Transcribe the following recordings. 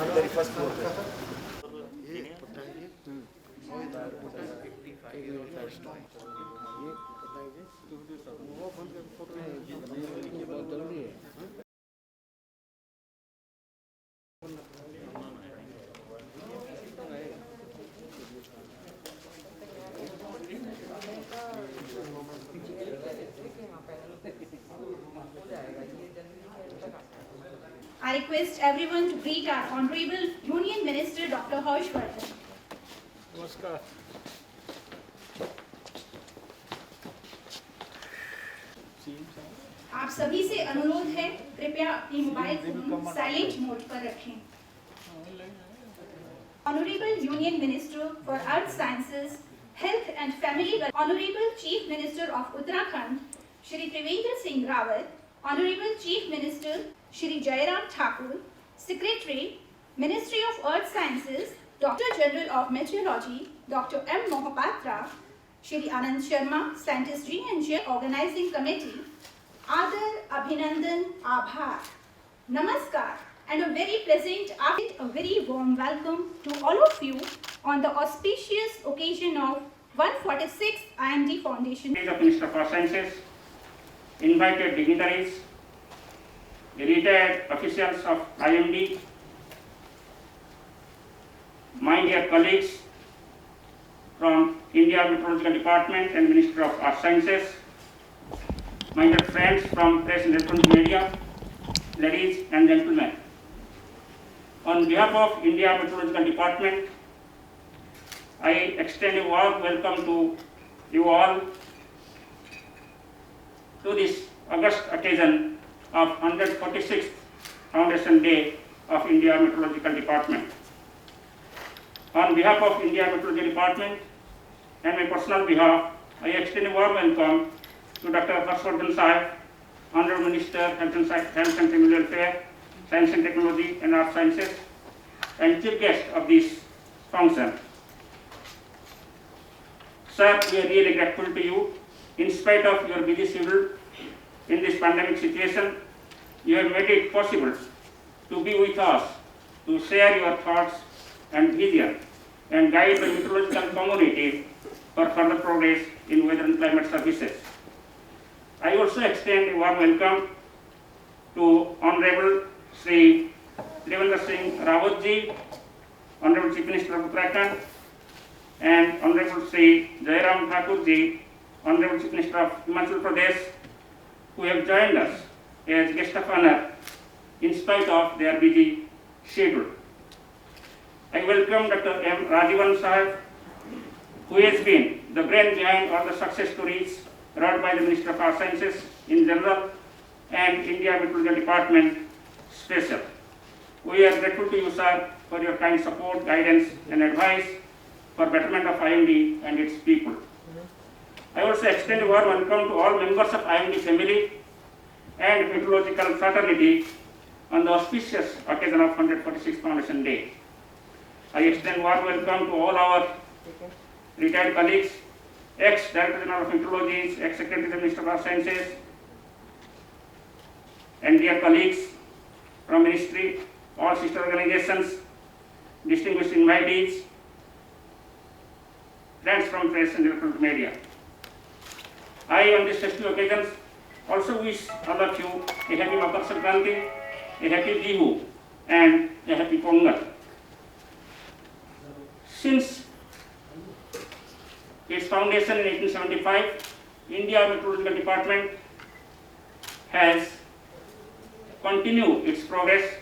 very first floor पे I request everyone to greet our Honorable Union Minister Dr. Harshvardhan. नमस्कार। आप सभी से अनुरोध है कृपया अपने मोबाइल फोन साइलेंट मोड पर रखें। Honorable Union Minister for Earth Sciences, Health and Family Welfare, Honorable Chief Minister of Uttarakhand, Shri Trivendra Singh Rawat, Honorable Chief Minister Shri Jairam Thakur, Secretary, Ministry of Earth Sciences, Director General of Meteorology, Dr. M. Mohapatra, Shri Anand Sharma, Scientist G&J Organizing Committee, Adar Abhinandan Abhar, Namaskar, and a very pleasant, a very warm welcome to all of you on the auspicious occasion of 146th IMD Foundation. The Minister for Sciences, invited dignitaries, the retired officials of IMD, my dear colleagues from India Meteorological Department and Ministry of Earth Sciences, my dear friends from press and electronic media, ladies and gentlemen. On behalf of India Meteorological Department, I extend a warm welcome to you all to this august occasion of 146th Foundation Day of India Meteorological Department. On behalf of India Meteorological Department and my personal behalf, I extend a warm welcome to Dr. Harshvardhan Sahib, Honorable Minister, Health and Family Welfare, Science and Technology and Earth Sciences, and Chief Guest of this function. Sir, we are really grateful to you. In spite of your busy schedule in this pandemic situation, you have made it possible to be with us, to share your thoughts and vision, and guide the meteorological community for further progress in weather and climate services. I also extend a warm welcome to Honorable Shri Trivendra Singh Rawat ji, Honorable Chief Minister of Uttarakhand, and Honorable Shri Jairam Thakur ji, Honorable Chief Minister of Himachal Pradesh, who have joined us as guest of honor in spite of their busy schedule. I welcome Dr. M. Rajivan Sahib, who has been the brain behind all the success stories brought by the Ministry of Earth Sciences in general and India Meteorological Department special. We are grateful to you, sir, for your kind support, guidance and advice for betterment of IMD and its people. I also extend a warm welcome to all members of IMD family and meteorological fraternity on the auspicious occasion of 146th Foundation Day. I extend warm welcome to all our retired colleagues, ex-Director General of Meteorology, ex-Secretary of the Ministry of Earth Sciences, and dear colleagues from Ministry, all sister organizations, distinguished invitees, friends from press and electronic media. I, on this festive occasion, also wish all of you a happy Makar Sankranti, a happy Bihu, and a happy Pongal. Since its foundation in 1875, India Meteorological Department has continued its progress,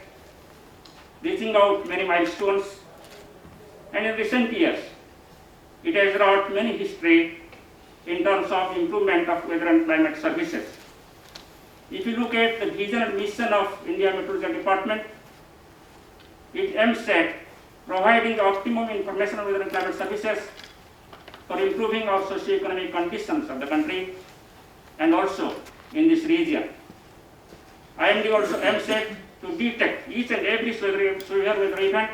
reaching out many milestones, and in recent years, it has wrought many history in terms of improvement of weather and climate services. If you look at the vision and mission of India Meteorological Department, it aims at providing the optimum information on weather and climate services for improving our socio-economic conditions of the country and also in this region. IMD also aims at to detect each and every severe weather event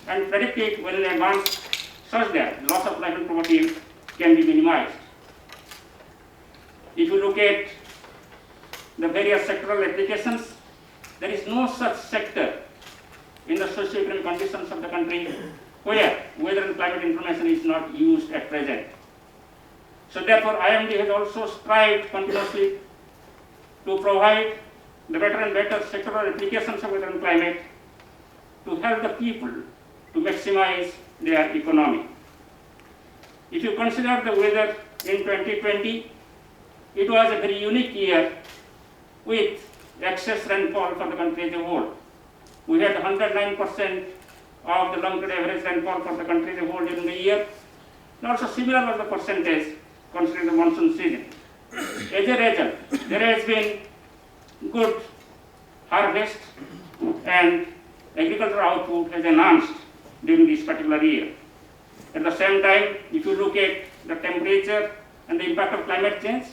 and predict it well in advance such that loss of life and property can be minimized. If you look at the various sectoral applications, there is no such sector in the socio-economic conditions of the country where weather and climate information is not used at present. So therefore, IMD has also strived continuously to provide the better and better sectoral applications of weather and climate to help the people to maximize their economy. If you consider the weather in 2020, it was a very unique year with excess rainfall for the country as a whole. We had 109% of the long period average rainfall for the country as a whole during the year, and also similar was the percentage considering the monsoon season. As a result, there has been good harvest and agricultural output has enhanced during this particular year. At the same time, if you look at the temperature and the impact of climate change,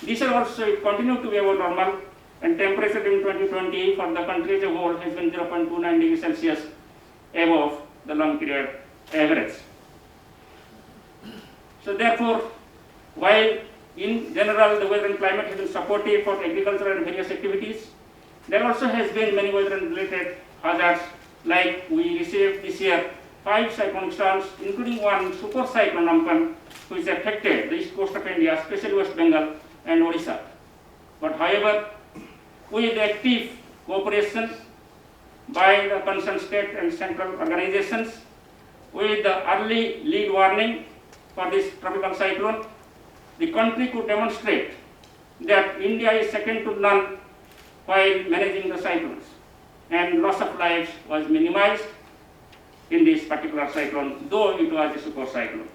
these are also continued to be above normal, and temperature in 2020 for the country as a whole has been 0.29 degrees Celsius above the long period average. So therefore, while in general the weather and climate has been supportive for agriculture and various activities, there also has been many weather and related hazards, like we received this year 5 cyclonic storms, including one super cyclone Amphan, which affected the east coast of India, especially West Bengal and Odisha. But however, with active cooperation by the concerned state and central organizations, with the early lead warning for this tropical cyclone, the country could demonstrate that India is second to none while managing the cyclones, and loss of lives was minimized in this particular cyclone, though it was a super cyclone.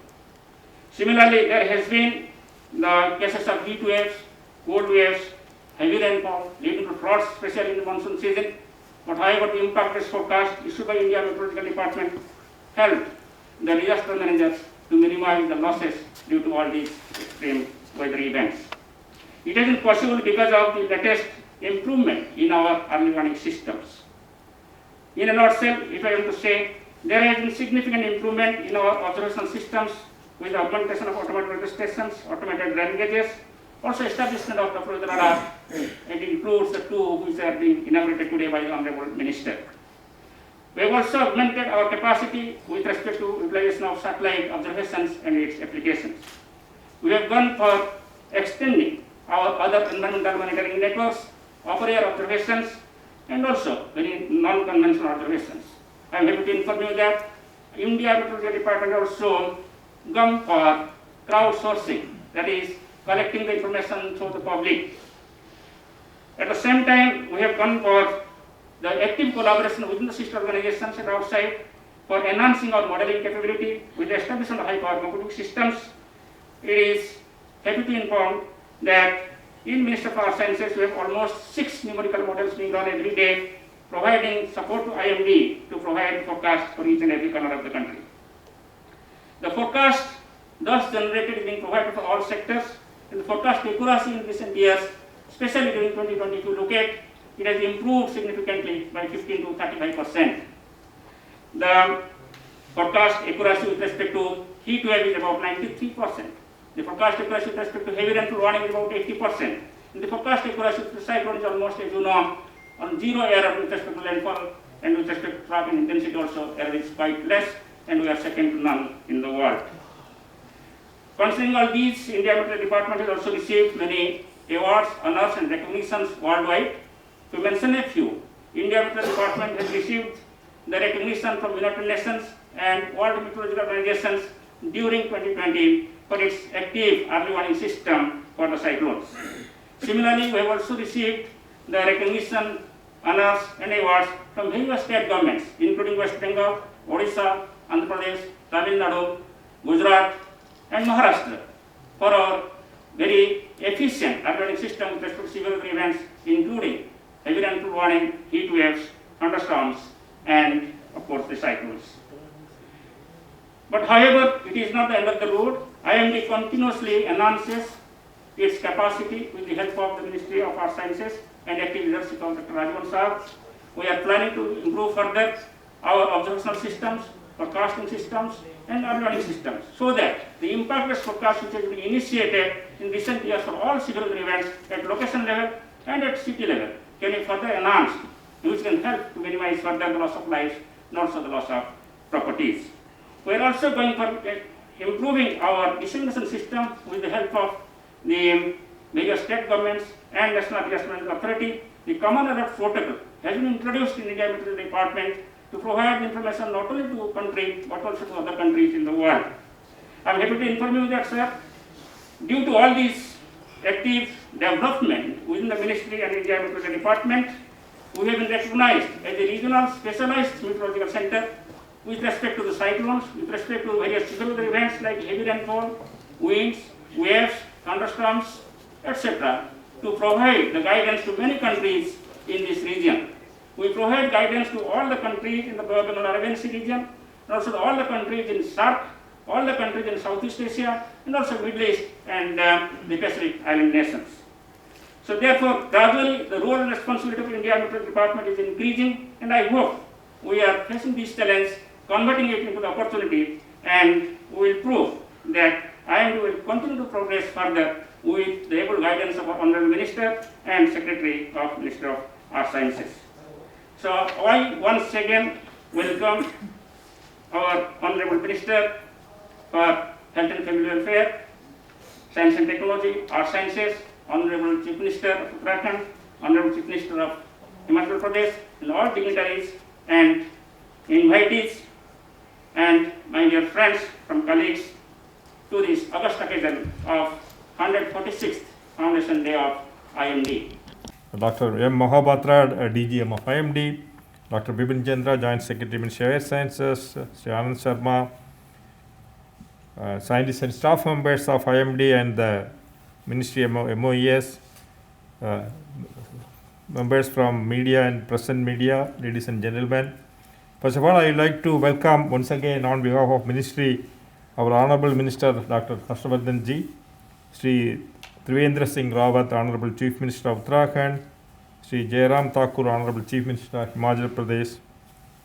Similarly, there has been the cases of heat waves, cold waves, heavy rainfall leading to floods, especially in the monsoon season. But however, the impact risk forecast issued by India Meteorological Department helped the disaster managers to minimize the losses due to all these extreme weather events. It has been possible because of the latest improvement in our early warning systems. In a nutshell, if I am to say, there has been significant improvement in our observation systems with the augmentation of automated weather stations, automated rain gauges, also establishment of the flood radar. It includes the two which are being inaugurated today by the Honorable Minister. We have also augmented our capacity with respect to utilization of satellite observations and its applications. We have gone for extending our other environmental monitoring networks, off-air observations, and also very non-conventional observations. I am happy to inform you that India Meteorological Department also gone for crowdsourcing, that is, collecting the information through the public. At the same time, we have gone for the active collaboration within the sister organizations and outside for enhancing our modeling capability with the establishment of high-power computing systems. It is happy to inform that in Ministry of Earth Sciences, we have almost 6 numerical models being run every day, providing support to IMD to provide forecasts for each and every corner of the country. The forecast thus generated is being provided for all sectors, and the forecast accuracy in recent years, especially during 2020, if you look at, it has improved significantly by 15 to 35%. The forecast accuracy with respect to heat wave is about 93%. The forecast accuracy with respect to heavy rainfall warning is about 80%. And the forecast accuracy with the cyclone is almost, as you know, on zero error with respect to rainfall, and with respect to tropical intensity also error is quite less, and we are second to none in the world. Considering all these, India Meteorological Department has also received many awards, honors, and recognitions worldwide. To mention a few, India Meteorological Department has received the recognition from United Nations and World Meteorological Organizations during 2020 for its active early warning system for the cyclones. Similarly, we have also received the recognition, honors, and awards from various state governments, including West Bengal, Odisha, Andhra Pradesh, Tamil Nadu, Gujarat, and Maharashtra for our very efficient early warning system with respect to severe weather events, including heavy rainfall warning, heat waves, thunderstorms, and of course the cyclones. But however, it is not the end of the road. IMD continuously enhances its capacity with the help of the Ministry of Earth Sciences and active leadership of Dr. Rajavan Saab. We are planning to improve further our observational systems, forecasting systems, and early warning systems, so that the impact-based forecast which has been initiated in recent years for all severe weather events at location level and at city level can be further enhanced which can help to minimize further the loss of lives and also the loss of properties. We are also going for improving our dissemination system with the help of the various state governments and National Adjustment Authority. The Common Alert Protocol has been introduced in India Meteorology Department to provide information not only to country but also to other countries in the world. I am happy to inform you that, sir, due to all these active development within the Ministry and India Meteorology Department, we have been recognized as a regional specialized meteorological center with respect to the cyclones, with respect to various weather events like heavy rainfall, winds, waves, thunderstorms, etc., to provide the guidance to many countries in this region. We provide guidance to all the countries in the Bengal-Arabian Sea region, and also all the countries in SAARC, all the countries in Southeast Asia, and also Middle East and the Pacific Island nations. So therefore, gradually the role and responsibility of India Meteorology Department is increasing, and I hope we are facing these challenges, converting it into the opportunity, and we will prove that IMD will continue to progress further with the able guidance of our Honorable Minister and Secretary of Ministry of Earth Sciences. So I once again welcome our Honorable Minister for Health and Family Welfare, Science and Technology, Earth Sciences, Honorable Chief Minister of Uttarakhand, Honorable Chief Minister of Himachal Pradesh, and all dignitaries and invitees, and my dear friends from colleagues, to this august occasion of 146th Foundation Day of IMD. Dr. M. Mahapatra, DGM of IMD, Dr. Bipin Chandra, Joint Secretary, Ministry of Earth Sciences, Sri Anand Sharma, scientists and staff members of IMD and the Ministry of MOES, members from media and press and media, ladies and gentlemen. First of all, I would like to welcome once again on behalf of Ministry our Honorable Minister Dr. Harshvardhan Ji, Sri Trivendra Singh Rawat, Honorable Chief Minister of Uttarakhand, Sri Jairam Thakur, Honorable Chief Minister of Himachal Pradesh.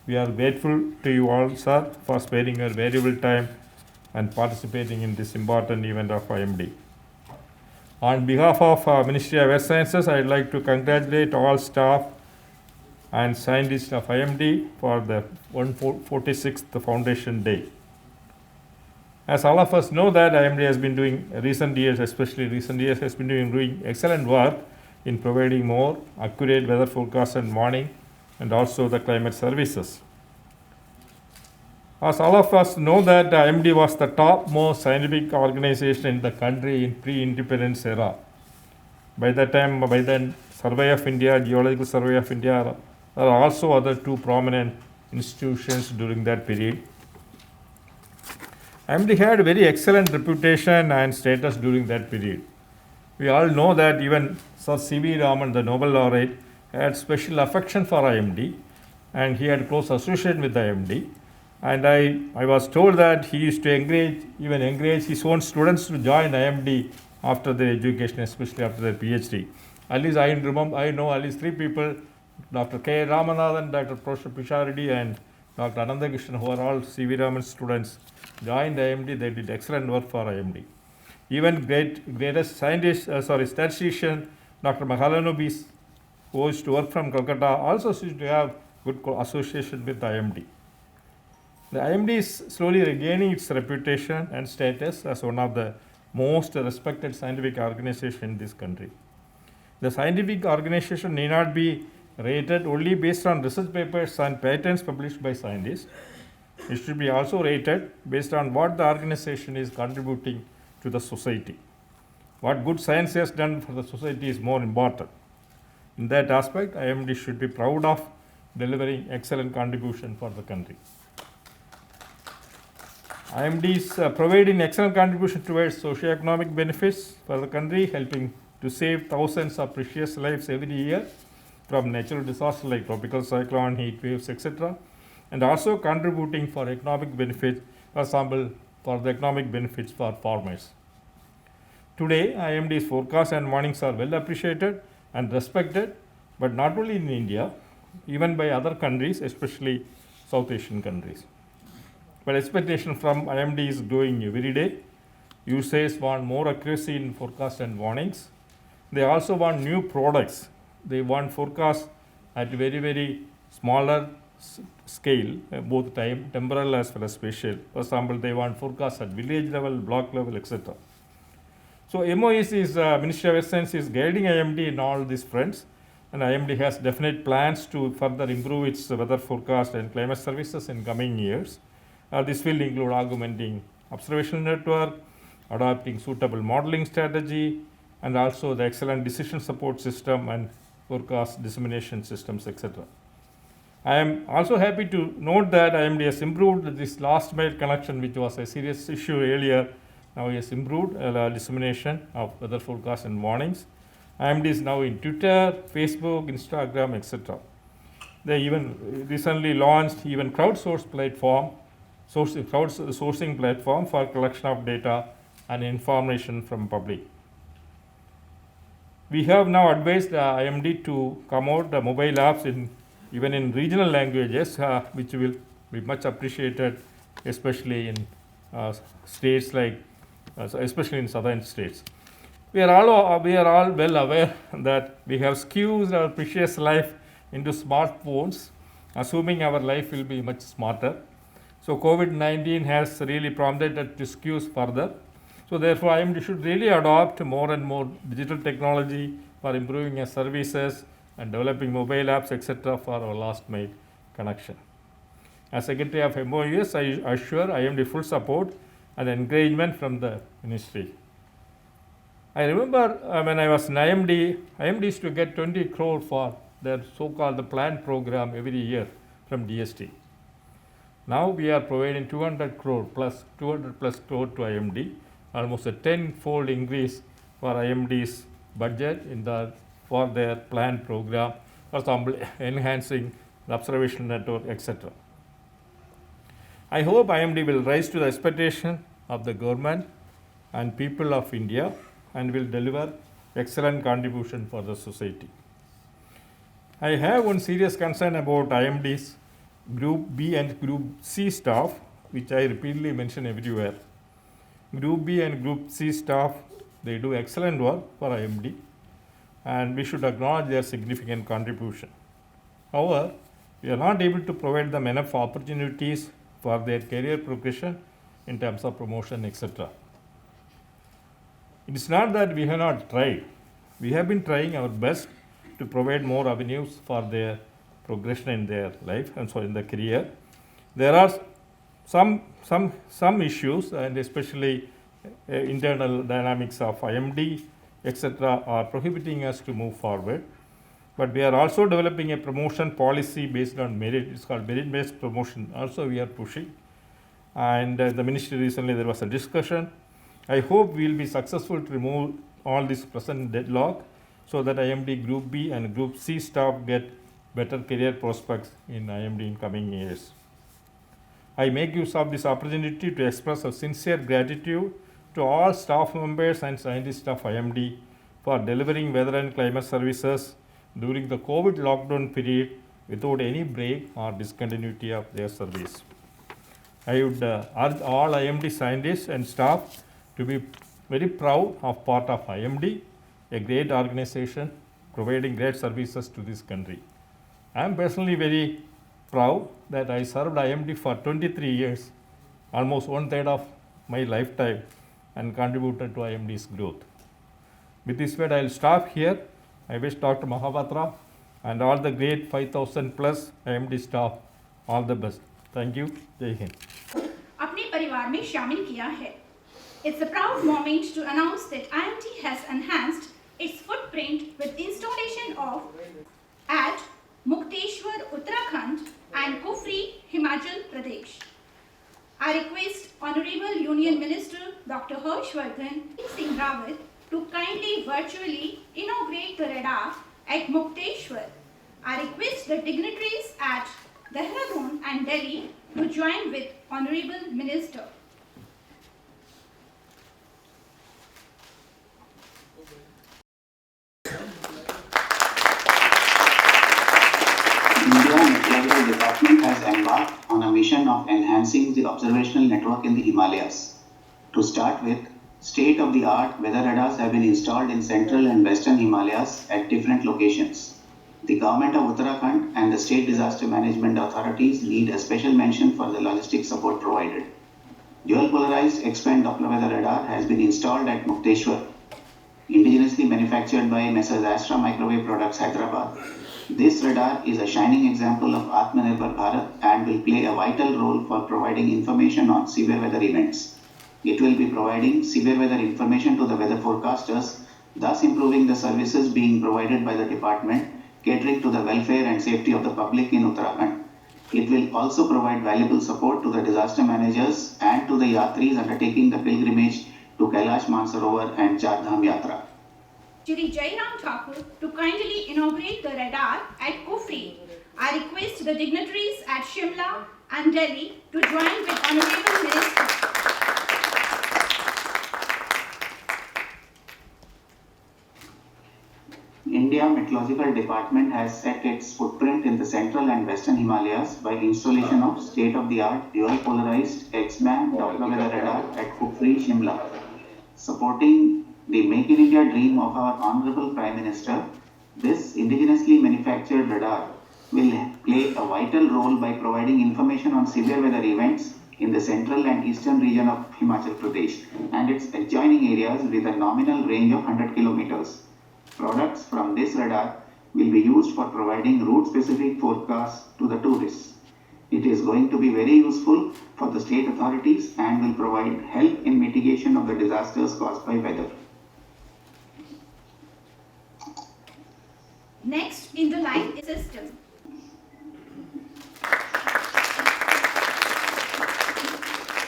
We are grateful to you all, sir, for sparing your valuable time and participating in this important event of IMD. On behalf of Ministry of Earth Sciences, I would like to congratulate all staff and scientists of IMD for the 146th Foundation Day. As all of us know that IMD has been doing recent years has been doing excellent work in providing more accurate weather forecasts and warning, and also the climate services. As all of us know that IMD was the topmost scientific organization in the country in pre-independence era. By then, Survey of India, Geological Survey of India, there are also other two prominent institutions during that period. IMD had a very excellent reputation and status during that period. We all know that even Sir C.V. Raman, the Nobel laureate, had special affection for IMD, and he had close association with IMD. And I was told that he used to encourage his own students to join IMD after their education, especially after their PhD. At least I know at least three people, Dr. K. Ramanathan, Dr. Professor Pishareddy, and Dr. Anandakrishnan, who are all C.V. Raman students, joined IMD. They did excellent work for IMD. Even greatest statistician, Dr. Mahalanobis, who used to work from Calcutta, also used to have good association with IMD. The IMD is slowly regaining its reputation and status as one of the most respected scientific organizations in this country. The scientific organization need not be rated only based on research papers and patents published by scientists. It should be also rated based on what the organization is contributing to the society. What good science has done for the society is more important. In that aspect, IMD should be proud of delivering excellent contribution for the country. IMD is providing excellent contribution towards socio-economic benefits for the country, helping to save thousands of precious lives every year from natural disasters like tropical cyclone, heat waves, etc., and also contributing for economic benefits, for example, for the economic benefits for farmers. Today, IMD's forecasts and warnings are well appreciated and respected, but not only in India, even by other countries, especially South Asian countries. But expectation from IMD is growing every day. Users want more accuracy in forecasts and warnings. They also want new products. They want forecasts at very, very smaller scale, both temporal as well as spatial. For example, they want forecast at village level, block level, etc. So MOEC is Ministry of Science is guiding IMD in all these fronts, and IMD has definite plans to further improve its weather forecast and climate services in coming years. This will include augmenting observational network, adopting suitable modeling strategy, and also the excellent decision support system and forecast dissemination systems, etc. I am also happy to note that IMD has improved this last mile connection, which was a serious issue earlier. Now it has improved dissemination of weather forecasts and warnings. IMD is now in Twitter, Facebook, Instagram, etc. They even recently launched even crowdsourcing platform for collection of data and information from public. We have now advised IMD to come out the mobile apps even in regional languages, which will be much appreciated, especially in states like, especially in southern states. We are all well aware that we have squeezed our precious life into smartphones, assuming our life will be much smarter. So COVID-19 has really prompted us to squeeze further. So therefore, IMD should really adopt more and more digital technology for improving our services and developing mobile apps, etc. for our last mile connection. As Secretary of MOES, I assure IMD full support and encouragement from the ministry. I remember when I was in IMD used to get 20 crore for their so-called the planned program every year from DST. Now we are providing 200 crore plus 200 plus crore to IMD, almost a 10-fold increase for IMD's budget for their planned program, for example, enhancing the observation network, etc. I hope IMD will rise to the expectation of the government and people of India and will deliver excellent contribution for the society. I have one serious concern about IMD's Group B and Group C staff, which I repeatedly mention everywhere. Group B and Group C staff, they do excellent work for IMD, and we should acknowledge their significant contribution. However, we are not able to provide them enough opportunities for their career progression in terms of promotion, etc. It is not that we have not tried. We have been trying our best to provide more avenues for their progression in their life and so in their career. There are some issues, and especially internal dynamics of IMD, etc., are prohibiting us to move forward. But we are also developing a promotion policy based on merit. It's called merit-based promotion. Also, we are pushing. And the ministry recently there was a discussion. I hope we will be successful to remove all this present deadlock so that IMD Group B and Group C staff get better career prospects in IMD in coming years. I make use of this opportunity to express a sincere gratitude to all staff members and scientists of IMD for delivering weather and climate services during the COVID lockdown period without any break or discontinuity of their service. I would urge all IMD scientists and staff to be very proud of part of IMD, a great organization providing great services to this country. I am personally very proud that I served IMD for 23 years, almost 1/3 of my lifetime, and contributed to IMD's growth. With this word, I will stop here. I wish Dr. Mahapatra and all the great 5,000 plus IMD staff all the best. Thank you. Jai Hind. अपने परिवार में शामिल किया है. It's a proud moment to announce that IMD has enhanced its footprint with installation of at Mukteshwar, Uttarakhand and Kufri, Himachal Pradesh. I request Honorable Union Minister Dr. Harshvardhan Singh Rawat to kindly virtually inaugurate the radar at Mukteshwar. I request the dignitaries at Dehradun and Delhi to join with Honorable Minister. India Meteorological Department has embarked on a mission of enhancing the observational network in the Himalayas. To start with, state-of-the-art weather radars have been installed in central and western Himalayas at different locations. The government of Uttarakhand and the state disaster management authorities need a special mention for the logistic support provided. Dual polarized X-band Doppler weather radar has been installed at Mukteshwar, indigenously manufactured by Messrs. Astra Microwave Products, Hyderabad. This radar is a shining example of Atmanirbhar Bharat and will play a vital role for providing information on severe weather events. It will be providing severe weather information to the weather forecasters, thus improving the services being provided by the department, catering to the welfare and safety of the public in Uttarakhand. It will also provide valuable support to the disaster managers and to the yatris undertaking the pilgrimage to Kailash Mansarovar and Char Dham Yatra. Shri Jairam Thakur to kindly inaugurate the radar at Kufri. I request the dignitaries at Shimla and Delhi to join with Honorable Minister. India Meteorological Department has set its footprint in the central and western Himalayas by installation of state-of-the-art dual-polarized X-band Doppler weather radar at Kufri, Shimla. Supporting the Make in India dream of our Honorable Prime Minister, this indigenously manufactured radar will play a vital role by providing information on severe weather events in the central and eastern region of Himachal Pradesh and its adjoining areas with a nominal range of 100 kilometers. Products from this radar will be used for providing route-specific forecasts to the tourists. It is going to be very useful for the state authorities and will provide help in mitigation of the disasters caused by weather. Next in the line is system.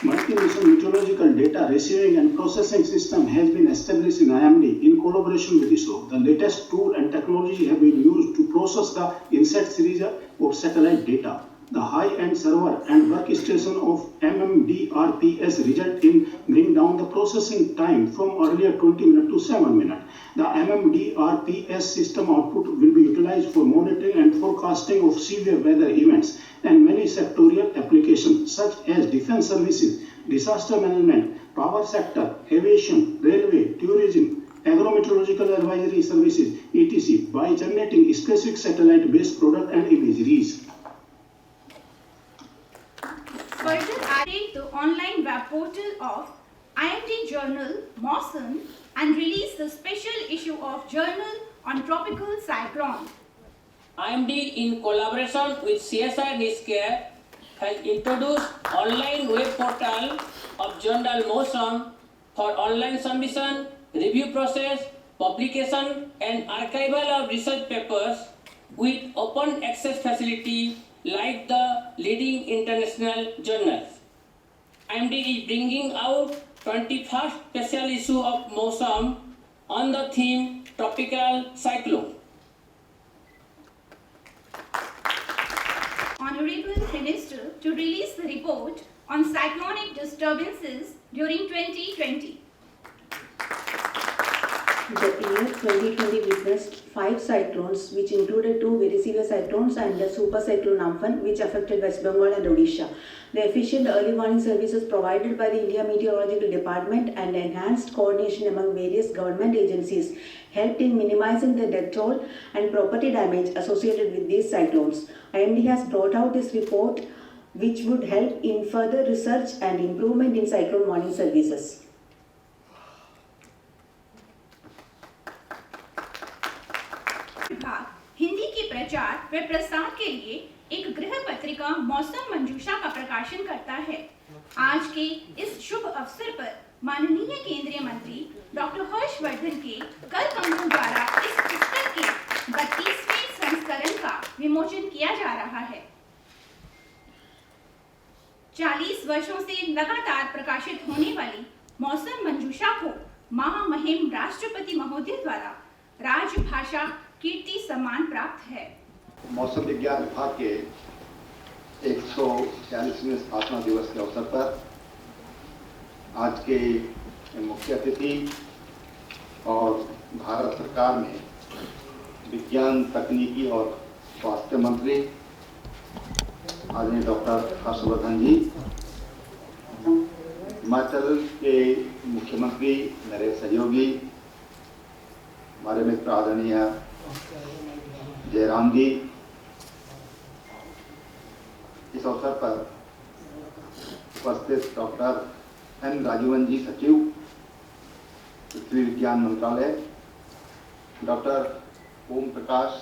Multi-mission meteorological data receiving and processing system has been established in IMD in collaboration with ISRO. The latest tool and technology have been used to process the INSAT series of satellite data. The high-end server and workstation of MMDRPS result in bring down the processing time from earlier 20 minutes to 7 minutes. The MMDRPS system output will be utilized for monitoring and forecasting of severe weather events and many sectorial applications such as defense services, disaster management, power sector, aviation, railway, tourism, agrometeorological advisory services, etc. by generating specific satellite-based product and imageries. Further added the online web portal of IMD Journal, Mauson, and release the special issue of Journal on Tropical Cyclone. IMD in collaboration with CSI Healthcare has introduced online web portal of Journal Mauson for online submission, review process, publication and archival of research papers with open access facility like the leading international journals. IMD is bringing out 21st special issue of Mauson on the theme Tropical Cyclone. Honorable Minister to release the report on cyclonic disturbances during 2020. The year 2020 witnessed 5 cyclones, which included 2 very severe cyclones and the super cyclone Amphan, which affected West Bengal and Odisha. The efficient early warning services provided by the India Meteorological Department and enhanced coordination among various government agencies helped in minimizing the death toll and property damage associated with these cyclones. IMD has brought out this report, which would help in further research and improvement in cyclone warning services. Hindi के प्रचार व प्रसार के लिए एक गृह पत्रिका मौसम मंजूषा का प्रकाशन करता है। आज के इस शुभ अवसर पर माननीय केंद्रीय मंत्री डॉक्टर हर्षवर्धन के कर कमलों द्वारा इस पुस्तक के 32वें संस्करण का विमोचन किया जा रहा है। 40 वर्षों से लगातार प्रकाशित होने वाली मौसम मंजूषा को महामहिम राष्ट्रपति महोदय द्वारा राजभाषा कीर्ति सम्मान प्राप्त है। मौसम विज्ञान विभाग के 146वें स्थापना दिवस के अवसर पर आज के मुख्य अतिथि और भारत सरकार में विज्ञान तकनीकी और स्वास्थ्य मंत्री आदरणीय डॉक्टर हर्षवर्धन जी, हिमाचल के मुख्यमंत्री नरेश सहयोगी, हमारे मित्र आदरणीय जयराम जी, इस अवसर पर उपस्थित डॉक्टर एन राजीवन जी, सचिव पृथ्वी विज्ञान मंत्रालय, डॉक्टर ओम प्रकाश,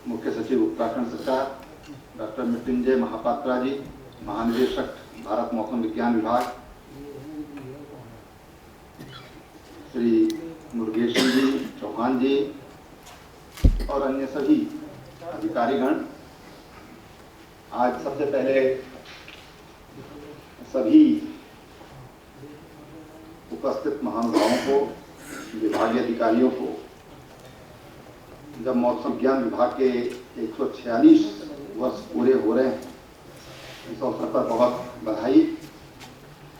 मुख्य सचिव उत्तराखंड सरकार, डॉक्टर मृत्युंजय महापात्रा जी, महानिदेशक भारत मौसम विज्ञान विभाग, श्री मुरुगेशन जी, चौहान जी और अन्य सभी अधिकारीगण, आज सबसे पहले सभी उपस्थित महानुभावों को, विभागीय अधिकारियों को, जब मौसम विज्ञान विभाग के 146 वर्ष पूरे हो रहे हैं, इस अवसर पर बहुत बधाई।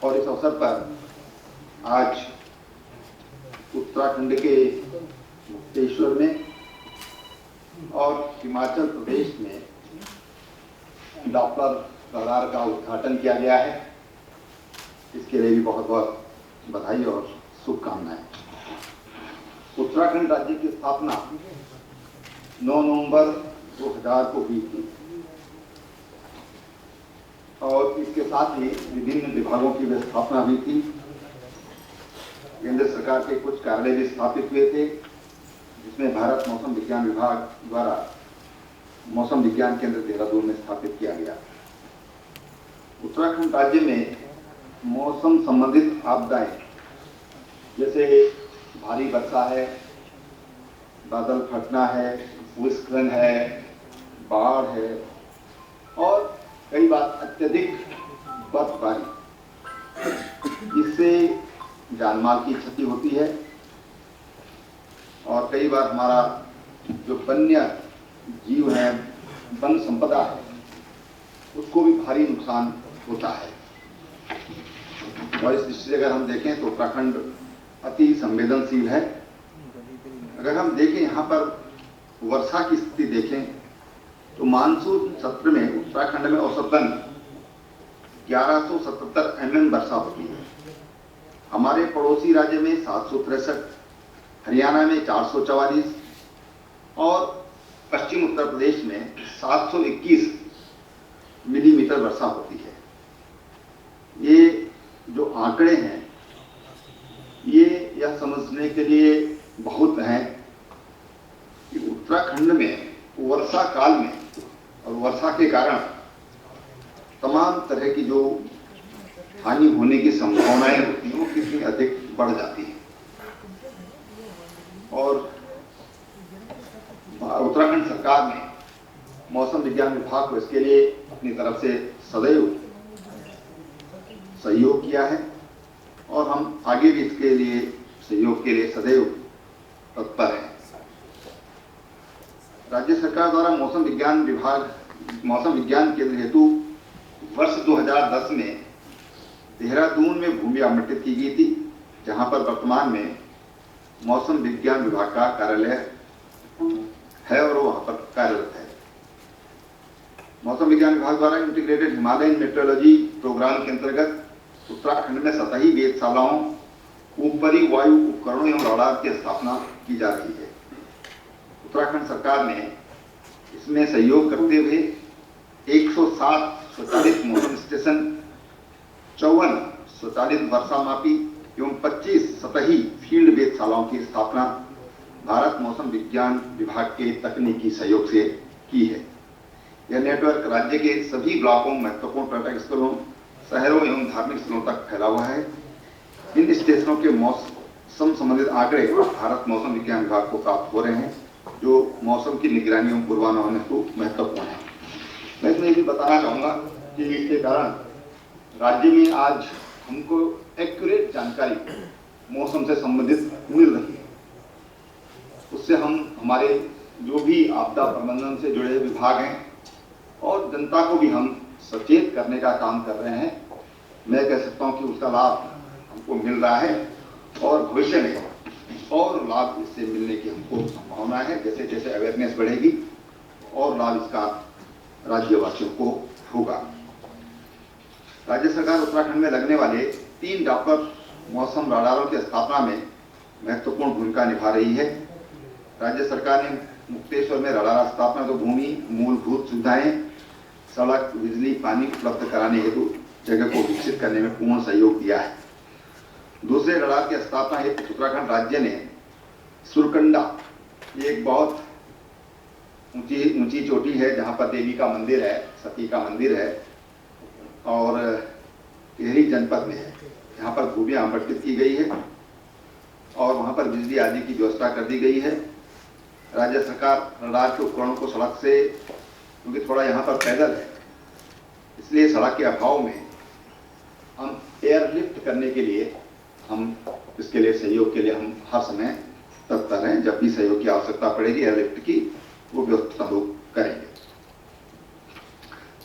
और इस अवसर पर आज उत्तराखंड के मुक्तेश्वर में और हिमाचल प्रदेश में डॉपलर रडार का उद्घाटन किया गया है। इसके लिए भी बहुत बहुत बधाई और शुभकामनाएं। उत्तराखंड राज्य की स्थापना 9 नवंबर 2000 को हुई थी और इसके साथ ही विभिन्न विभागों की भी स्थापना हुई थी। केंद्र सरकार के कुछ कार्यालय भी स्थापित हुए थे, जिसमें भारत मौसम विज्ञान विभाग द्वारा मौसम विज्ञान केंद्र देहरादून में स्थापित किया गया। उत्तराखंड राज्य में मौसम संबंधित आपदाएं जैसे भारी वर्षा है, बादल फटना है, भूस्खलन है, बाढ़ है और कई बार अत्यधिक बर्फबारी, इससे जानमाल की क्षति होती है और कई बार हमारा जो वन्य जीव है, वन संपदा है, उसको भी भारी नुकसान होता है। और इस दृष्टि से अगर हम देखें तो उत्तराखंड अति संवेदनशील है। अगर हम देखें यहाँ पर वर्षा की स्थिति देखें तो मानसून सत्र में उत्तराखंड में औसतन 1177 mm वर्षा होती है। हमारे पड़ोसी राज्य में 763, हरियाणा में 444 और पश्चिम उत्तर प्रदेश में 721 मिलीमीटर वर्षा होती है। ये जो आंकड़े हैं ये यह समझने के लिए बहुत हैं कि उत्तराखंड में वर्षा काल में और वर्षा के कारण तमाम तरह की जो हानि होने की संभावनाएं होती हैं वो कितनी अधिक बढ़ जाती है। और उत्तराखंड सरकार ने मौसम विज्ञान विभाग को इसके लिए अपनी तरफ से सदैव सहयोग किया है और हम आगे भी इसके लिए सहयोग के लिए सदैव तत्पर हैं। राज्य सरकार द्वारा मौसम विज्ञान केंद्र हेतु वर्ष 2010 में देहरादून में भूमि आवंटित की गई थी, जहां पर वर्तमान में मौसम विज्ञान विभाग का कार्यालय है और वहां पर कार्यरत है। मौसम विज्ञान विभाग द्वारा इंटीग्रेटेड हिमालयन मेट्रोलॉजी प्रोग्राम के अंतर्गत उत्तराखंड में सतही वेधशालाओं, ऊपरी वायु उपकरणों एवं रडार की स्थापना की जा रही है। उत्तराखंड सरकार ने इसमें सहयोग करते हुए 107 स्वचालित मौसम स्टेशन, 54 स्वचालित वर्षा मापी एवं 25 सतही फील्ड वेधशालाओं की स्थापना भारत मौसम विज्ञान विभाग के तकनीकी सहयोग से की है। यह नेटवर्क राज्य के सभी ब्लॉकों, महत्वपूर्ण पर्यटक स्थलों, शहरों एवं धार्मिक स्थलों तक फैला हुआ है। इन स्टेशनों के मौसम संबंधित आंकड़े भारत मौसम विज्ञान विभाग को प्राप्त हो रहे हैं, जो मौसम की निगरानी एवं पूर्वानुमान हेतु महत्वपूर्ण है। मैं इसमें ये भी बताना चाहूँगा कि इसके कारण राज्य में आज हमको एक्यूरेट जानकारी मौसम से संबंधित मिल रही है। उससे हम हमारे जो भी आपदा प्रबंधन से जुड़े विभाग हैं और जनता को भी हम सचेत करने का काम कर रहे हैं। मैं कह सकता हूं कि उसका लाभ हमको मिल रहा है और भविष्य में और लाभ इससे मिलने की हमको संभावना है। जैसे जैसे अवेयरनेस बढ़ेगी और लाभ इसका राज्यवासियों को होगा। राज्य सरकार उत्तराखंड में लगने वाले 3 डॉपलर मौसम रडारों की स्थापना में महत्वपूर्ण भूमिका निभा रही है। राज्य सरकार ने मुक्तेश्वर में रडार स्थापना तो भूमि, मूलभूत सुविधाएं, सड़क, बिजली, पानी उपलब्ध कराने हेतु जगह को विकसित करने में पूर्ण सहयोग दिया है। दूसरे रडार की स्थापना हेतु उत्तराखंड राज्य ने सुरकंडा, एक बहुत ऊंची चोटी है जहां पर देवी का मंदिर है, सती का मंदिर है, और टिहरी जनपद में है, यहाँ पर भूमियां आवंटित की गई है और वहां पर बिजली आदि की व्यवस्था कर दी गई है। राज्य सरकार रडार के उपकरणों को सड़क से, क्योंकि थोड़ा यहाँ पर पैदल है, इसलिए सड़क के अभाव में हम एयरलिफ्ट करने के लिए, हम इसके लिए सहयोग के लिए हम हर समय तत्पर हैं। जब भी सहयोग की आवश्यकता पड़ेगी एयरलिफ्ट की, वो व्यवस्था हम लोग करेंगे।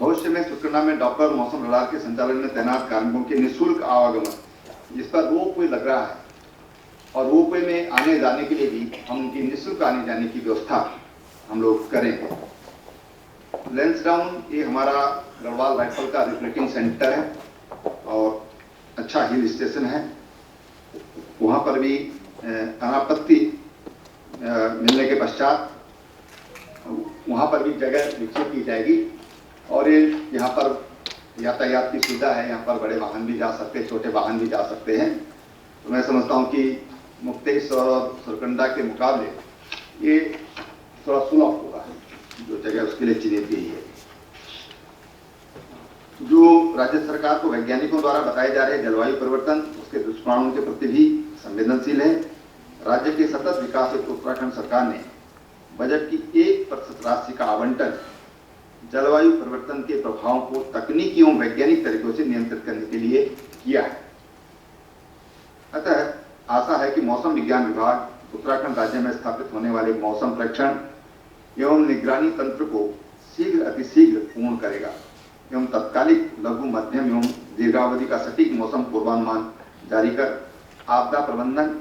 भविष्य में सुरकंडा में डॉप्लर मौसम रडार के संचालन में तैनात कार्मिकों के निःशुल्क आवागमन, जिस पर रोपवे लग रहा है, और रोपवे में आने जाने के लिए भी हम उनकी निःशुल्क आने जाने की व्यवस्था हम लोग करेंगे। लैंसडाउन, ये हमारा गढ़वाल राइफल का रिक्रूटिंग सेंटर है और अच्छा हिल स्टेशन है। वहाँ पर भी अनापत्ति मिलने के पश्चात वहाँ पर भी जगह विकसित की जाएगी और ये यहाँ पर यातायात की सुविधा है, यहाँ पर बड़े वाहन भी जा सकते हैं, छोटे वाहन भी जा सकते हैं। तो मैं समझता हूँ कि मुक्तेश्वर और सुरकंडा के मुकाबले ये थोड़ा सुलभ होगा, जो जगह उसके लिए चिन्हित गई है। जो राज्य सरकार को वैज्ञानिकों द्वारा बताए जा रहे जलवायु परिवर्तन, उसके दुष्परिणामों के प्रति भी संवेदनशील है। राज्य के सतत विकास हेतु उत्तराखंड सरकार ने बजट की 1% राशि का आवंटन जलवायु परिवर्तन के प्रभावों को तकनीकी एवं वैज्ञानिक तरीकों से नियंत्रित करने के लिए किया है। अतः आशा है कि मौसम विज्ञान विभाग उत्तराखंड राज्य में स्थापित होने वाले मौसम प्रेक्षण एवं निगरानी तंत्र को शीघ्र अतिशीघ्र पूर्ण करेगा एवं तत्कालिक, लघु, मध्यम एवं दीर्घावधि का सटीक मौसम पूर्वानुमान जारी कर आपदा प्रबंधन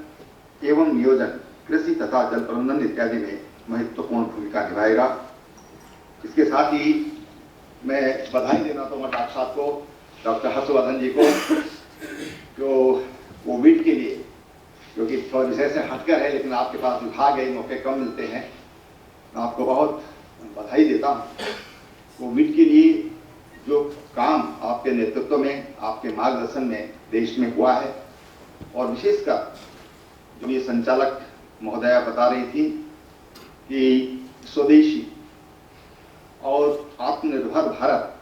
एवं नियोजन, कृषि तथा जल प्रबंधन इत्यादि में महत्वपूर्ण भूमिका निभाएगा। इसके साथ ही मैं बधाई देना चाहूँगा डॉक्टर साहब को, डॉक्टर हर्षवर्धन जी को, जो कोविड के लिए, जो कि थोड़ा विषय से हटकर है लेकिन आपके पास विभाग है, मौके कम मिलते हैं, मैं आपको बहुत बधाई देता हूँ। कोविड के लिए जो काम आपके नेतृत्व में, आपके मार्गदर्शन में देश में हुआ है, और विशेषकर जो ये संचालक महोदया बता रही थी कि स्वदेशी और आत्मनिर्भर भारत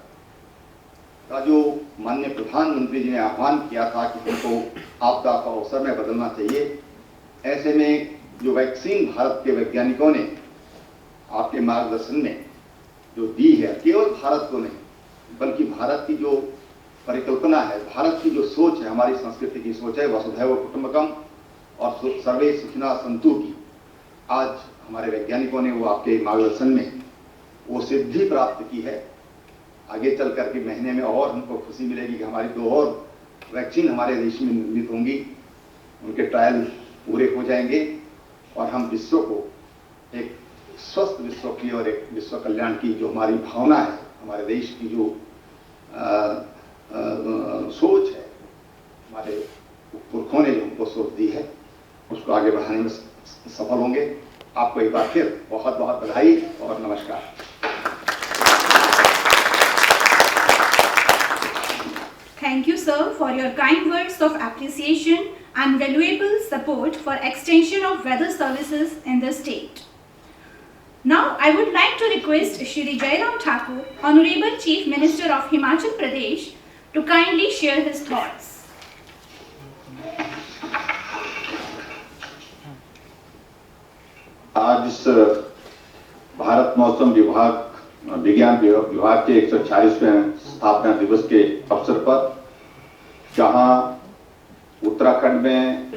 का जो माननीय प्रधानमंत्री जी ने आह्वान किया था कि हमको आपदा का अवसर में बदलना चाहिए, ऐसे में जो वैक्सीन भारत के वैज्ञानिकों ने आपके मार्गदर्शन में जो दी है, केवल भारत को नहीं बल्कि भारत की जो परिकल्पना है, भारत की जो सोच है, हमारी संस्कृति की सोच है, वसुधैव कुटुंबकम और सर्वे सुखिनः सन्तु की, आज हमारे वैज्ञानिकों ने वो आपके मार्गदर्शन में वो सिद्धि प्राप्त की है। आगे चल करके महीने में और हमको खुशी मिलेगी कि हमारी 2 और वैक्सीन हमारे देश में निर्मित होंगी, उनके ट्रायल पूरे हो जाएंगे और हम विश्व को एक स्वस्थ विश्व की और एक विश्व कल्याण की जो हमारी भावना है, हमारे देश की जो सोच है, हमारे पुरखों ने जो हमको सोच दी है, उसको आगे बढ़ाने में सफल होंगे। आपको एक बार फिर बहुत बहुत बधाई और नमस्कार। Thank you, sir, for your kind words of appreciation and valuable support for extension of weather services in the state. Now, I would like to request Shri Jairam Thakur, Honorable Chief Minister of Himachal Pradesh, to kindly share his thoughts. आज इस भारत मौसम विज्ञान विभाग के 146वें स्थापना दिवस के अवसर पर, जहां उत्तराखंड में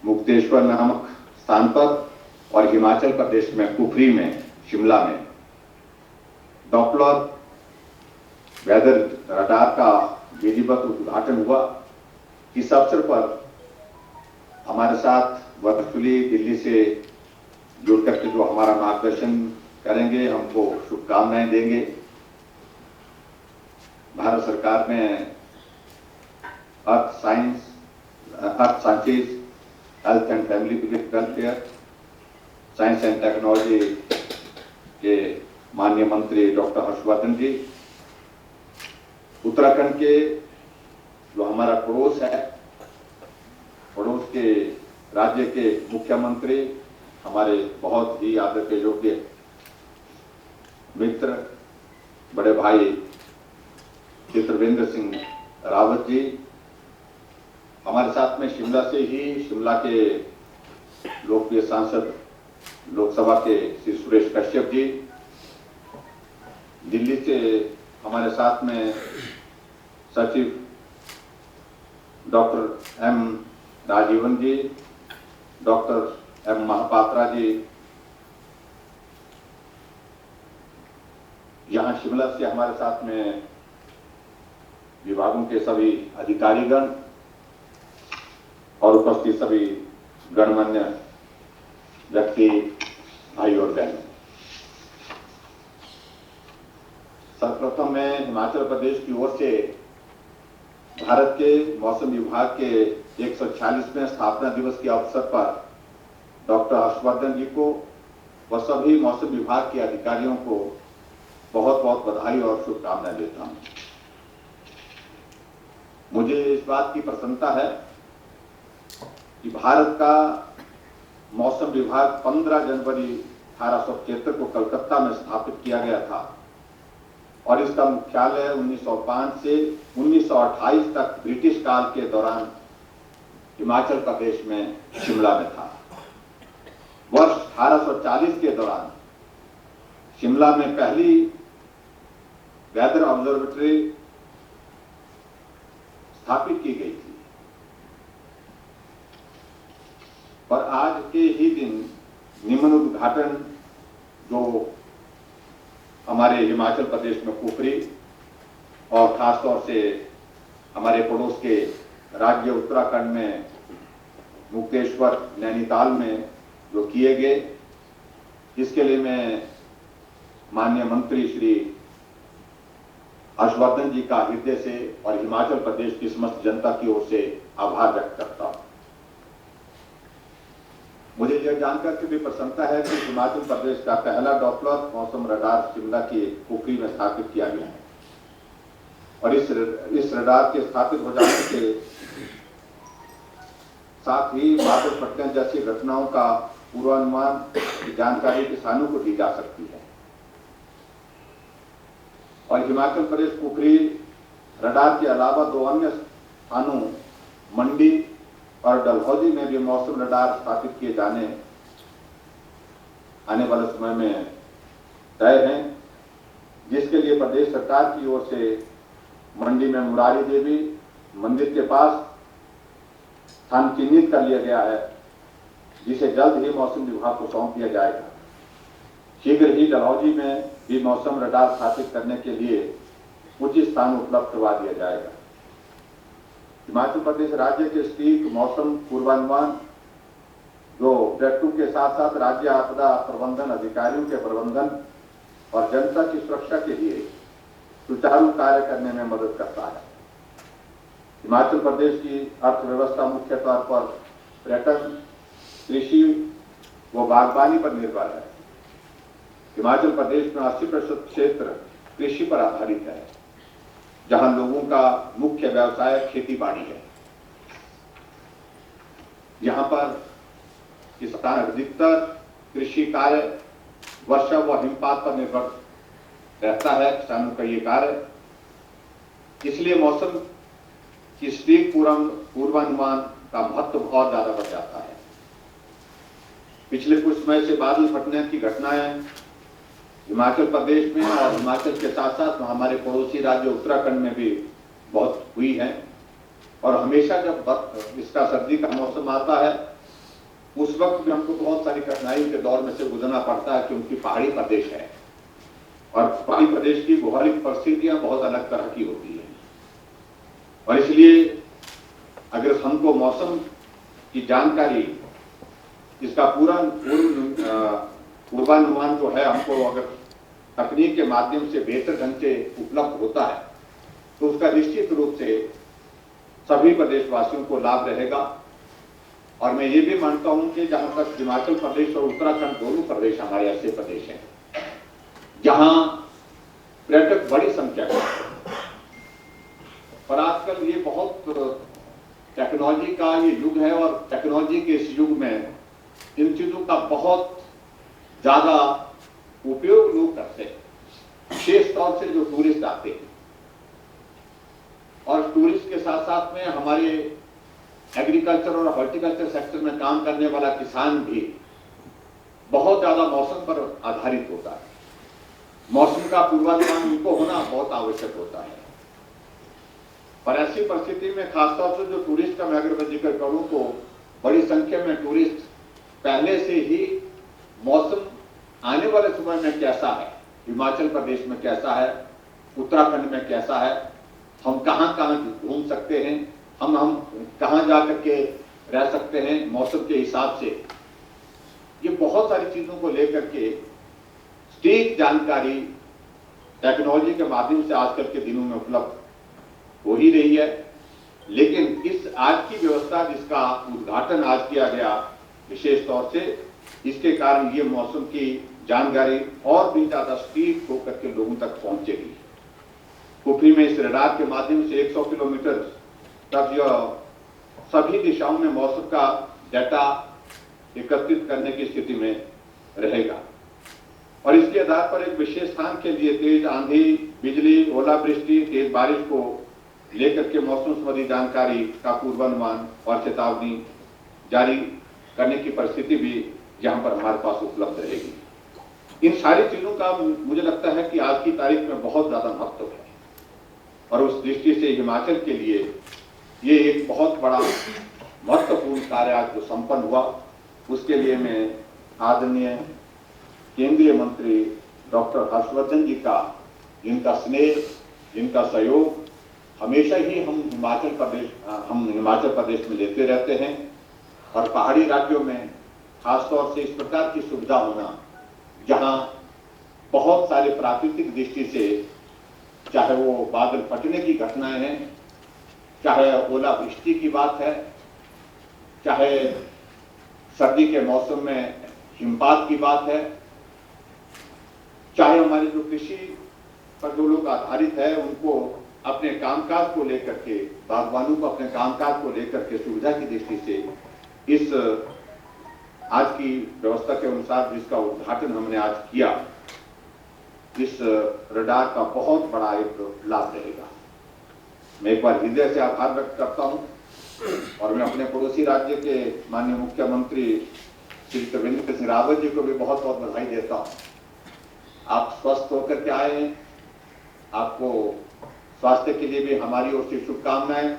मुक्तेश्वर नामक स्थान पर और हिमाचल प्रदेश में कुफरी में, शिमला में डॉप्लर वेदर रडार का विधिवत उद्घाटन हुआ। इस अवसर पर हमारे साथ वर्चुअली दिल्ली से जुड़ करके जो हमारा मार्गदर्शन करेंगे, हमको शुभकामनाएं देंगे, भारत सरकार ने अर्थ sciences health and family welfare, science and technology के माननीय मंत्री डॉक्टर हर्षवर्धन जी, उत्तराखंड के जो हमारा पड़ोस है, पड़ोस के राज्य के मुख्यमंत्री, हमारे बहुत ही आदर के योग्य मित्र बड़े भाई त्रिवेंद्र सिंह रावत जी, हमारे साथ में शिमला से ही शिमला के लोकप्रिय सांसद लोकसभा के श्री सुरेश कश्यप जी, दिल्ली से हमारे साथ में सचिव डॉक्टर एम राजीवन जी, डॉक्टर एम महापात्रा जी, यहाँ शिमला से हमारे साथ में विभागों के सभी अधिकारीगण और उपस्थित सभी गणमान्य व्यक्ति, भाई और बहन। सर्वप्रथम मैं हिमाचल प्रदेश की ओर से भारत के मौसम विभाग के 146वें स्थापना दिवस के अवसर पर डॉक्टर हर्षवर्धन जी को व सभी मौसम विभाग के अधिकारियों को बहुत बहुत बधाई और शुभकामनाएं देता हूं। मुझे इस बात की प्रसन्नता है कि भारत का मौसम विभाग 15 जनवरी 1873 को कलकत्ता में स्थापित किया गया था और इसका मुख्यालय 1905 से 1928 तक ब्रिटिश काल के दौरान हिमाचल प्रदेश में शिमला में था। वर्ष 1840 के दौरान शिमला में पहली वेदर ऑब्जर्वेटरी स्थापित की गई थी और आज के ही दिन निम्न उद्घाटन जो हमारे हिमाचल प्रदेश में कुफरी और खासतौर से हमारे पड़ोस के राज्य उत्तराखंड में मुक्तेश्वर नैनीताल में जो किए गए, इसके लिए मैं माननीय मंत्री श्री हर्षवर्धन जी का हृदय से और हिमाचल प्रदेश की समस्त जनता की ओर से आभार व्यक्त करता हूं। मुझे यह जानकर के भी प्रसन्नता है कि हिमाचल प्रदेश का पहला डॉपलर मौसम रडार शिमला की कुफरी में स्थापित किया गया है और इस रडार के स्थापित हो जाने के साथ ही बादल फटने जैसी घटनाओं का पूर्वानुमान की जानकारी किसानों को दी जा सकती है और हिमाचल प्रदेश कुफरी रडार के अलावा 2 अन्य स्थानों मंडी और डलहौजी में भी मौसम रडार स्थापित किए जाने आने वाले समय में तय हैं, जिसके लिए प्रदेश सरकार की ओर से मंडी में मुरारी देवी मंदिर के पास स्थान चिन्हित कर लिया गया है, जिसे जल्द ही मौसम विभाग को सौंप दिया जाएगा। शीघ्र ही डलहौजी में भी मौसम रडार स्थापित करने के लिए उचित स्थान उपलब्ध करवा दिया जाएगा। हिमाचल प्रदेश राज्य के सटीक मौसम पूर्वानुमान जो प्लेटू के साथ साथ राज्य आपदा प्रबंधन अधिकारियों के प्रबंधन और जनता की सुरक्षा के लिए सुचारू कार्य करने में मदद करता है। हिमाचल प्रदेश की अर्थव्यवस्था मुख्य तौर पर पर्यटन, कृषि व बागवानी पर निर्भर है। हिमाचल प्रदेश में 80% क्षेत्र कृषि पर आधारित है, जहां लोगों का मुख्य व्यवसाय खेती बाड़ी है। यहां पर किसान अधिकतर कृषि कार्य वर्षा व हिमपात पर निर्भर रहता है। किसानों का ये कार्य, इसलिए मौसम की सटीक पूर्वानुमान का महत्व और ज्यादा बढ़ जाता है। पिछले कुछ समय से बादल फटने की घटनाएं हिमाचल प्रदेश में और हिमाचल के साथ साथ हमारे पड़ोसी राज्य उत्तराखंड में भी बहुत हुई है और हमेशा जब इसका सर्दी का मौसम आता है उस वक्त भी हमको बहुत सारी कठिनाइयों के दौर में से गुजरना पड़ता है, क्योंकि पहाड़ी प्रदेश है और पहाड़ी प्रदेश की भौगोलिक परिस्थितियां बहुत अलग तरह की होती है और इसलिए अगर हमको मौसम की जानकारी, इसका पूरा पूर्वानुमान जो है हमको अगर तकनीक के माध्यम से बेहतर ढंग से उपलब्ध होता है तो उसका निश्चित रूप से सभी प्रदेशवासियों को लाभ रहेगा और मैं ये भी मानता हूं कि जहां तक हिमाचल प्रदेश और उत्तराखंड दोनों प्रदेश हमारे ऐसे प्रदेश हैं जहां पर्यटक बड़ी संख्या में, पर आजकल ये बहुत टेक्नोलॉजी का ये युग है और टेक्नोलॉजी के इस युग में इन चीजों का बहुत ज्यादा उपयोग लोग करते हैं, विशेष तौर से जो टूरिस्ट आते हैं। और टूरिस्ट के साथ साथ में हमारे एग्रीकल्चर और हॉर्टिकल्चर सेक्टर में काम करने वाला किसान भी बहुत ज्यादा मौसम पर आधारित होता है। मौसम का पूर्वानुमान उनको होना बहुत आवश्यक होता है। पर ऐसी परिस्थिति में खासतौर से जो टूरिस्ट का मैं अगर जिक्र करूं तो बड़ी संख्या में टूरिस्ट पहले से ही मौसम आने वाले समय में कैसा है, हिमाचल प्रदेश में कैसा है, उत्तराखंड में कैसा है, हम कहां कहां घूम सकते हैं, हम कहां जा करके रह सकते हैं मौसम के हिसाब से, ये बहुत सारी चीजों को लेकर के सटीक जानकारी टेक्नोलॉजी के माध्यम से आजकल के दिनों में उपलब्ध हो ही रही है। लेकिन इस आज की व्यवस्था जिसका उद्घाटन आज किया गया विशेष तौर से, इसके कारण ये मौसम की जानकारी और भी ज्यादा सटीक होकर के लोगों तक पहुंचेगी। कुफरी में इस रडार के माध्यम से 100 किलोमीटर तक यह सभी दिशाओं में मौसम का डाटा एकत्रित करने की स्थिति में रहेगा और इसके आधार पर एक विशेष स्थान के लिए तेज आंधी, बिजली, ओलावृष्टि, तेज बारिश को लेकर के मौसम संबंधी जानकारी का पूर्वानुमान और चेतावनी जारी करने की परिस्थिति भी यहाँ पर हमारे पास उपलब्ध रहेगी। इन सारी चीजों का मुझे लगता है कि आज की तारीख में बहुत ज्यादा महत्व है और उस दृष्टि से हिमाचल के लिए ये एक बहुत बड़ा महत्वपूर्ण कार्य आज जो संपन्न हुआ, उसके लिए मैं आदरणीय केंद्रीय मंत्री डॉक्टर हर्षवर्धन जी का, जिनका स्नेह, जिनका सहयोग हमेशा ही हम हिमाचल प्रदेश में लेते रहते हैं और पहाड़ी राज्यों में खासतौर से इस प्रकार की सुविधा होना, जहां बहुत सारे प्राकृतिक दृष्टि से, चाहे वो बादल फटने की घटनाएं हैं, चाहे ओलावृष्टि की बात है, चाहे सर्दी के मौसम में हिमपात की बात है, चाहे हमारे जो कृषि पर जो लोग आधारित है उनको अपने कामकाज को लेकर के, बागवानों को अपने कामकाज को लेकर के सुविधा की दृष्टि से इस आज की व्यवस्था के अनुसार जिसका उद्घाटन हमने आज किया, इस रडार का बहुत बड़ा एक लाभ रहेगा। मैं एक बार हृदय से आभार व्यक्त करता हूं और मैं अपने पड़ोसी राज्य के माननीय मुख्यमंत्री श्री त्रिवेंद्र सिंह रावत जी को भी बहुत बहुत बधाई देता हूं। आप स्वस्थ होकर के आए हैं, आपको स्वास्थ्य के लिए भी हमारी ओर से शुभकामनाएं,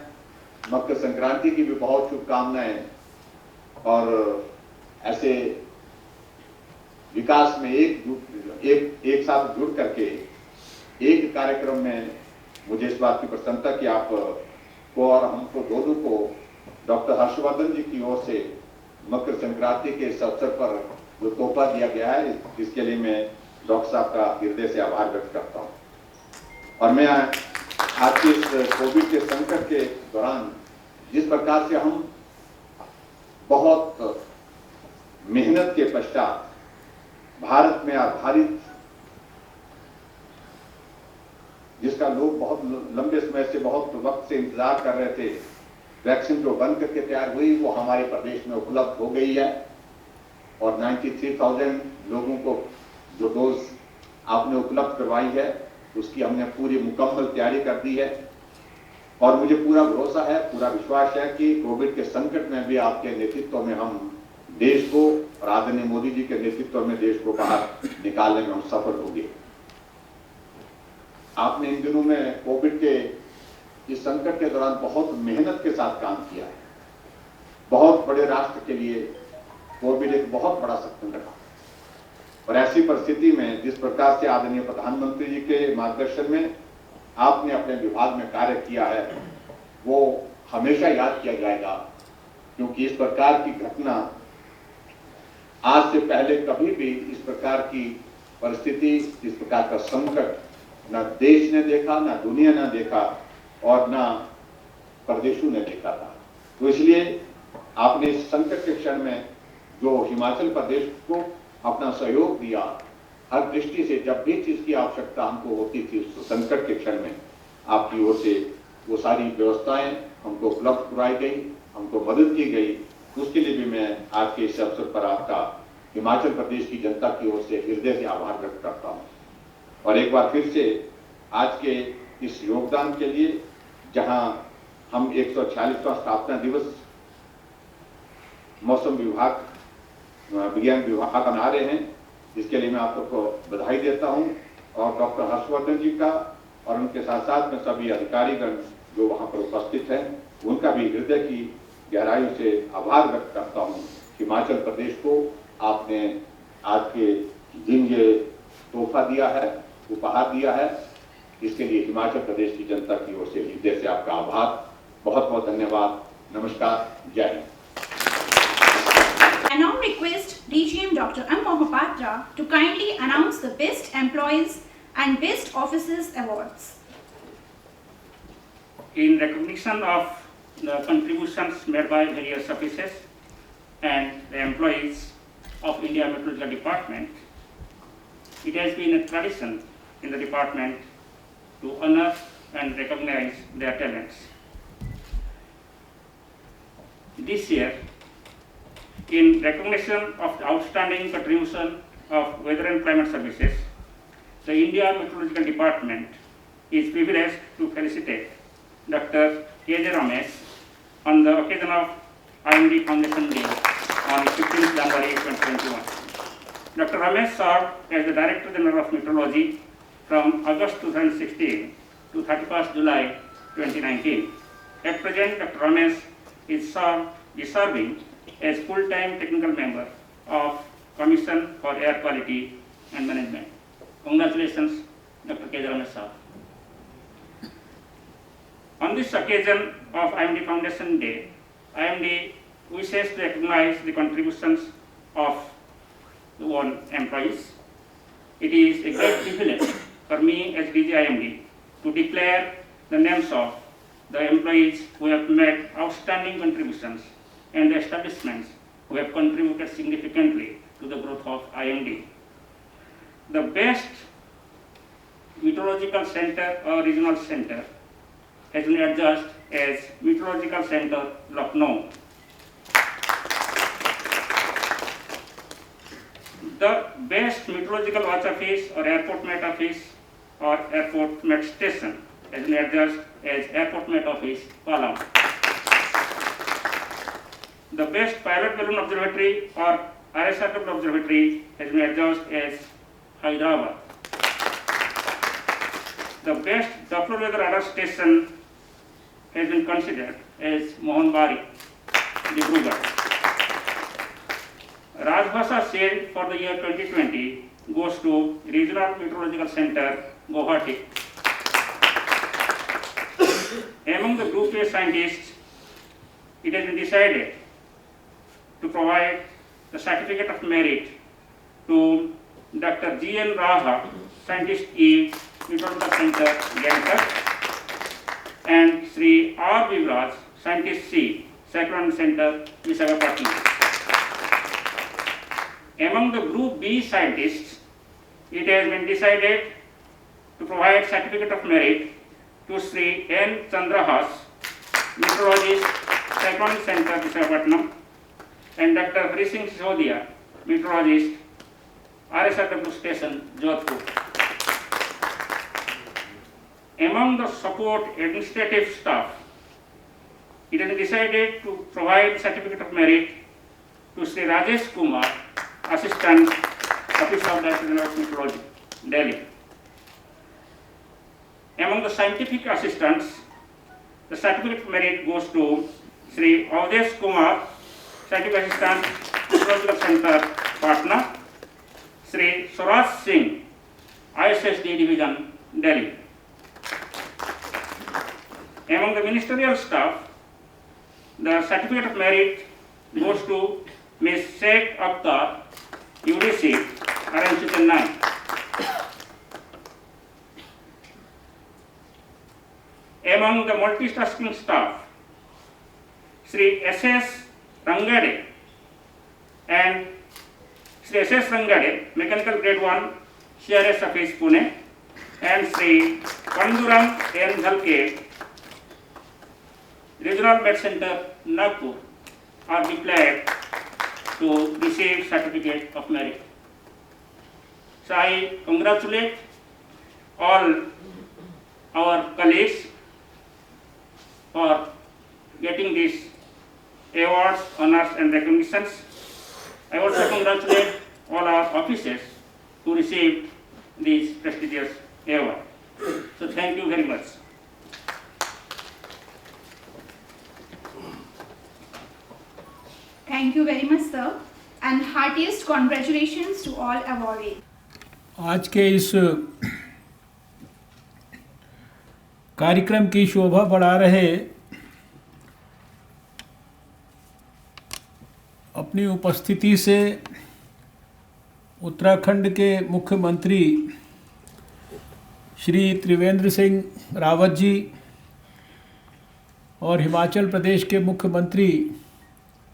मकर संक्रांति की भी बहुत शुभकामनाएं और ऐसे विकास में एक साथ जुड़ करके एक कार्यक्रम में मुझे इस बात की प्रसन्नता कि आप को और हमको दोनों को डॉक्टर हर्षवर्धन जी की ओर से मकर संक्रांति के इस अवसर पर जो तोहफा दिया गया है, इसके लिए मैं डॉक्टर साहब का हृदय से आभार व्यक्त करता हूँ। और मैं आज के इस कोविड के संकट के दौरान जिस प्रकार से हम बहुत मेहनत के पश्चात भारत में आधारित, जिसका लोग बहुत लंबे समय से, बहुत वक्त से इंतजार कर रहे थे, वैक्सीन जो बन करके तैयार हुई वो हमारे प्रदेश में उपलब्ध हो गई है और 93,000 लोगों को जो डोज आपने उपलब्ध करवाई है उसकी हमने पूरी मुकम्मल तैयारी कर दी है और मुझे पूरा भरोसा है, पूरा विश्वास है कि कोविड के संकट में भी आपके नेतृत्व में हम देश को और आदरणीय मोदी जी के नेतृत्व में देश को बाहर निकालने में हम सफल होंगे। आपने इन दिनों में कोविड के इस संकट के दौरान बहुत मेहनत के साथ काम किया है। बहुत बड़े राष्ट्र के लिए कोविड एक बहुत बड़ा संकट रहा और ऐसी परिस्थिति में जिस प्रकार से आदरणीय प्रधानमंत्री जी के मार्गदर्शन में आपने अपने विभाग में कार्य किया है वो हमेशा याद किया जाएगा, क्योंकि इस प्रकार की घटना आज से पहले कभी भी इस प्रकार की परिस्थिति, इस प्रकार का संकट न देश ने देखा, न दुनिया ने देखा और न प्रदेशों ने देखा था। तो इसलिए आपने इस संकट के क्षण में जो हिमाचल प्रदेश को अपना सहयोग दिया, हर दृष्टि से जब भी चीज की आवश्यकता हमको होती थी उस संकट के क्षण में आपकी ओर से वो सारी व्यवस्थाएं हमको उपलब्ध कराई गई, हमको मदद की गई। उसके लिए भी मैं आज के इस अवसर पर आपका हिमाचल प्रदेश की जनता की ओर से हृदय से आभार व्यक्त करता हूं। और एक बार फिर से आज के इस योगदान के लिए, जहां हम 146वां स्थापना दिवस मौसम विभाग विज्ञान विभाग मना रहे हैं, इसके लिए मैं आप सबको बधाई देता हूं। और डॉक्टर हर्षवर्धन जी का और उनके साथ साथ में सभी अधिकारीगण जो वहां पर उपस्थित हैं, उनका भी हृदय की गहराई से आभार व्यक्त करता हूं। हिमाचल प्रदेश को आपने आज के दिन ये तोहफा दिया है, उपहार दिया है, इसके लिए हिमाचल प्रदेश की जनता की ओर से हृदय से आपका आभार। बहुत बहुत धन्यवाद। नमस्कार। जय Hind. I now request DGM Dr. M. Mohapatra to kindly announce the Best Employees and Best Officers Awards. In recognition of the contributions made by various officers and the employees of India Meteorological Department, it has been a tradition in the department to honor and recognize their talents. This year, in recognition of the outstanding contribution of Weather and Climate Services, the India Meteorological Department is privileged to felicitate Dr. K.J. Ramesh on the occasion of IMD Foundation Day on 15th January 2021. Dr. Ramesh served as the Director General of Meteorology from August 2016 to 31st July 2019. At present, Dr. Ramesh is serving as full-time technical member of Commission for Air Quality and Management. Congratulations, Dr. K. Ramesh sir. On this occasion of IMD Foundation Day, IMD wishes to recognize the contributions of the one employees. It is a great privilege for me as DG IMD to declare the names of the employees who have made outstanding contributions and the establishments who have contributed significantly to the growth of IMD. The best meteorological center or regional center has been adjudged as Meteorological Center, Lucknow. The best meteorological watch office or airport met office or airport met station has been adjudged as Airport Met Office, Palam. The best pilot balloon observatory or RSRW observatory has been adjudged as Hyderabad. The best Doppler weather radar station has been considered as Mohanbari, Dibrugarh. Rajbhasha Shield for the year 2020 goes to Regional Meteorological Center, Guwahati. Among the Group A scientists, it has been decided to provide the certificate of merit to Dr. G.N. Raha, Scientist E, Meteorological Center, Gangtok, and Sri R. Vivraj, Scientist C, Cyclone Center, Visakhapatnam. Among the Group B scientists, it has been decided to provide certificate of merit to Sri N. Chandrahas, Meteorologist, Cyclone Center, Visakhapatnam, and Dr. Hari Singh Sisodia, Meteorologist, RSRW Station, Jodhpur. Among the support administrative staff, it has decided to provide certificate of merit to Sri Rajesh Kumar, Assistant Office of Director General of Meteorology, Delhi. Among the scientific assistants, the certificate of merit goes to Sri Avdesh Kumar, Scientific Assistant, Meteorological Center, Patna, Sri Swaraj Singh, ISSD Division, Delhi. Among the ministerial staff, the certificate of merit goes to Ms. Sheikh Akhtar, UDC, RMC Chennai. Among the multitasking staff, Sri S.S. Rangade and Sri S.S. Rangade, Mechanical Grade 1, CRS Office Pune, and Sri Panduram N. Dhalke, Regional Med Center, Nagpur, are declared to receive Certificate of Merit. So I congratulate all our colleagues for getting these awards, honors and recognitions. I also congratulate all our officers who received this prestigious award. So thank you very much. Thank you very much, sir, and heartiest congratulations to all awardees. आज के इस कार्यक्रम की शोभा बढ़ा रहे अपनी उपस्थिति से उत्तराखंड के मुख्यमंत्री श्री त्रिवेंद्र सिंह रावत जी और हिमाचल प्रदेश के मुख्यमंत्री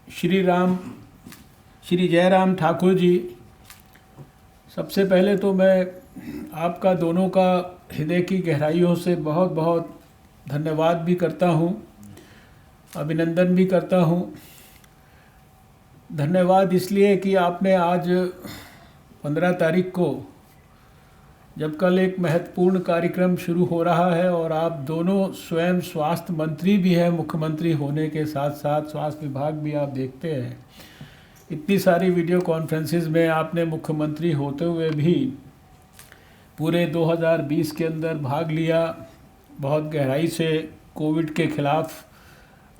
श्री जयराम ठाकुर जी, सबसे पहले तो मैं आपका दोनों का हृदय की गहराइयों से बहुत बहुत धन्यवाद भी करता हूँ, अभिनंदन भी करता हूँ। धन्यवाद इसलिए कि आपने आज 15 तारीख को, जब कल एक महत्वपूर्ण कार्यक्रम शुरू हो रहा है और आप दोनों स्वयं स्वास्थ्य मंत्री भी हैं, मुख्यमंत्री होने के साथ साथ स्वास्थ्य विभाग भी आप देखते हैं, इतनी सारी वीडियो कॉन्फ्रेंसेस में आपने मुख्यमंत्री होते हुए भी पूरे 2020 के अंदर भाग लिया। बहुत गहराई से कोविड के खिलाफ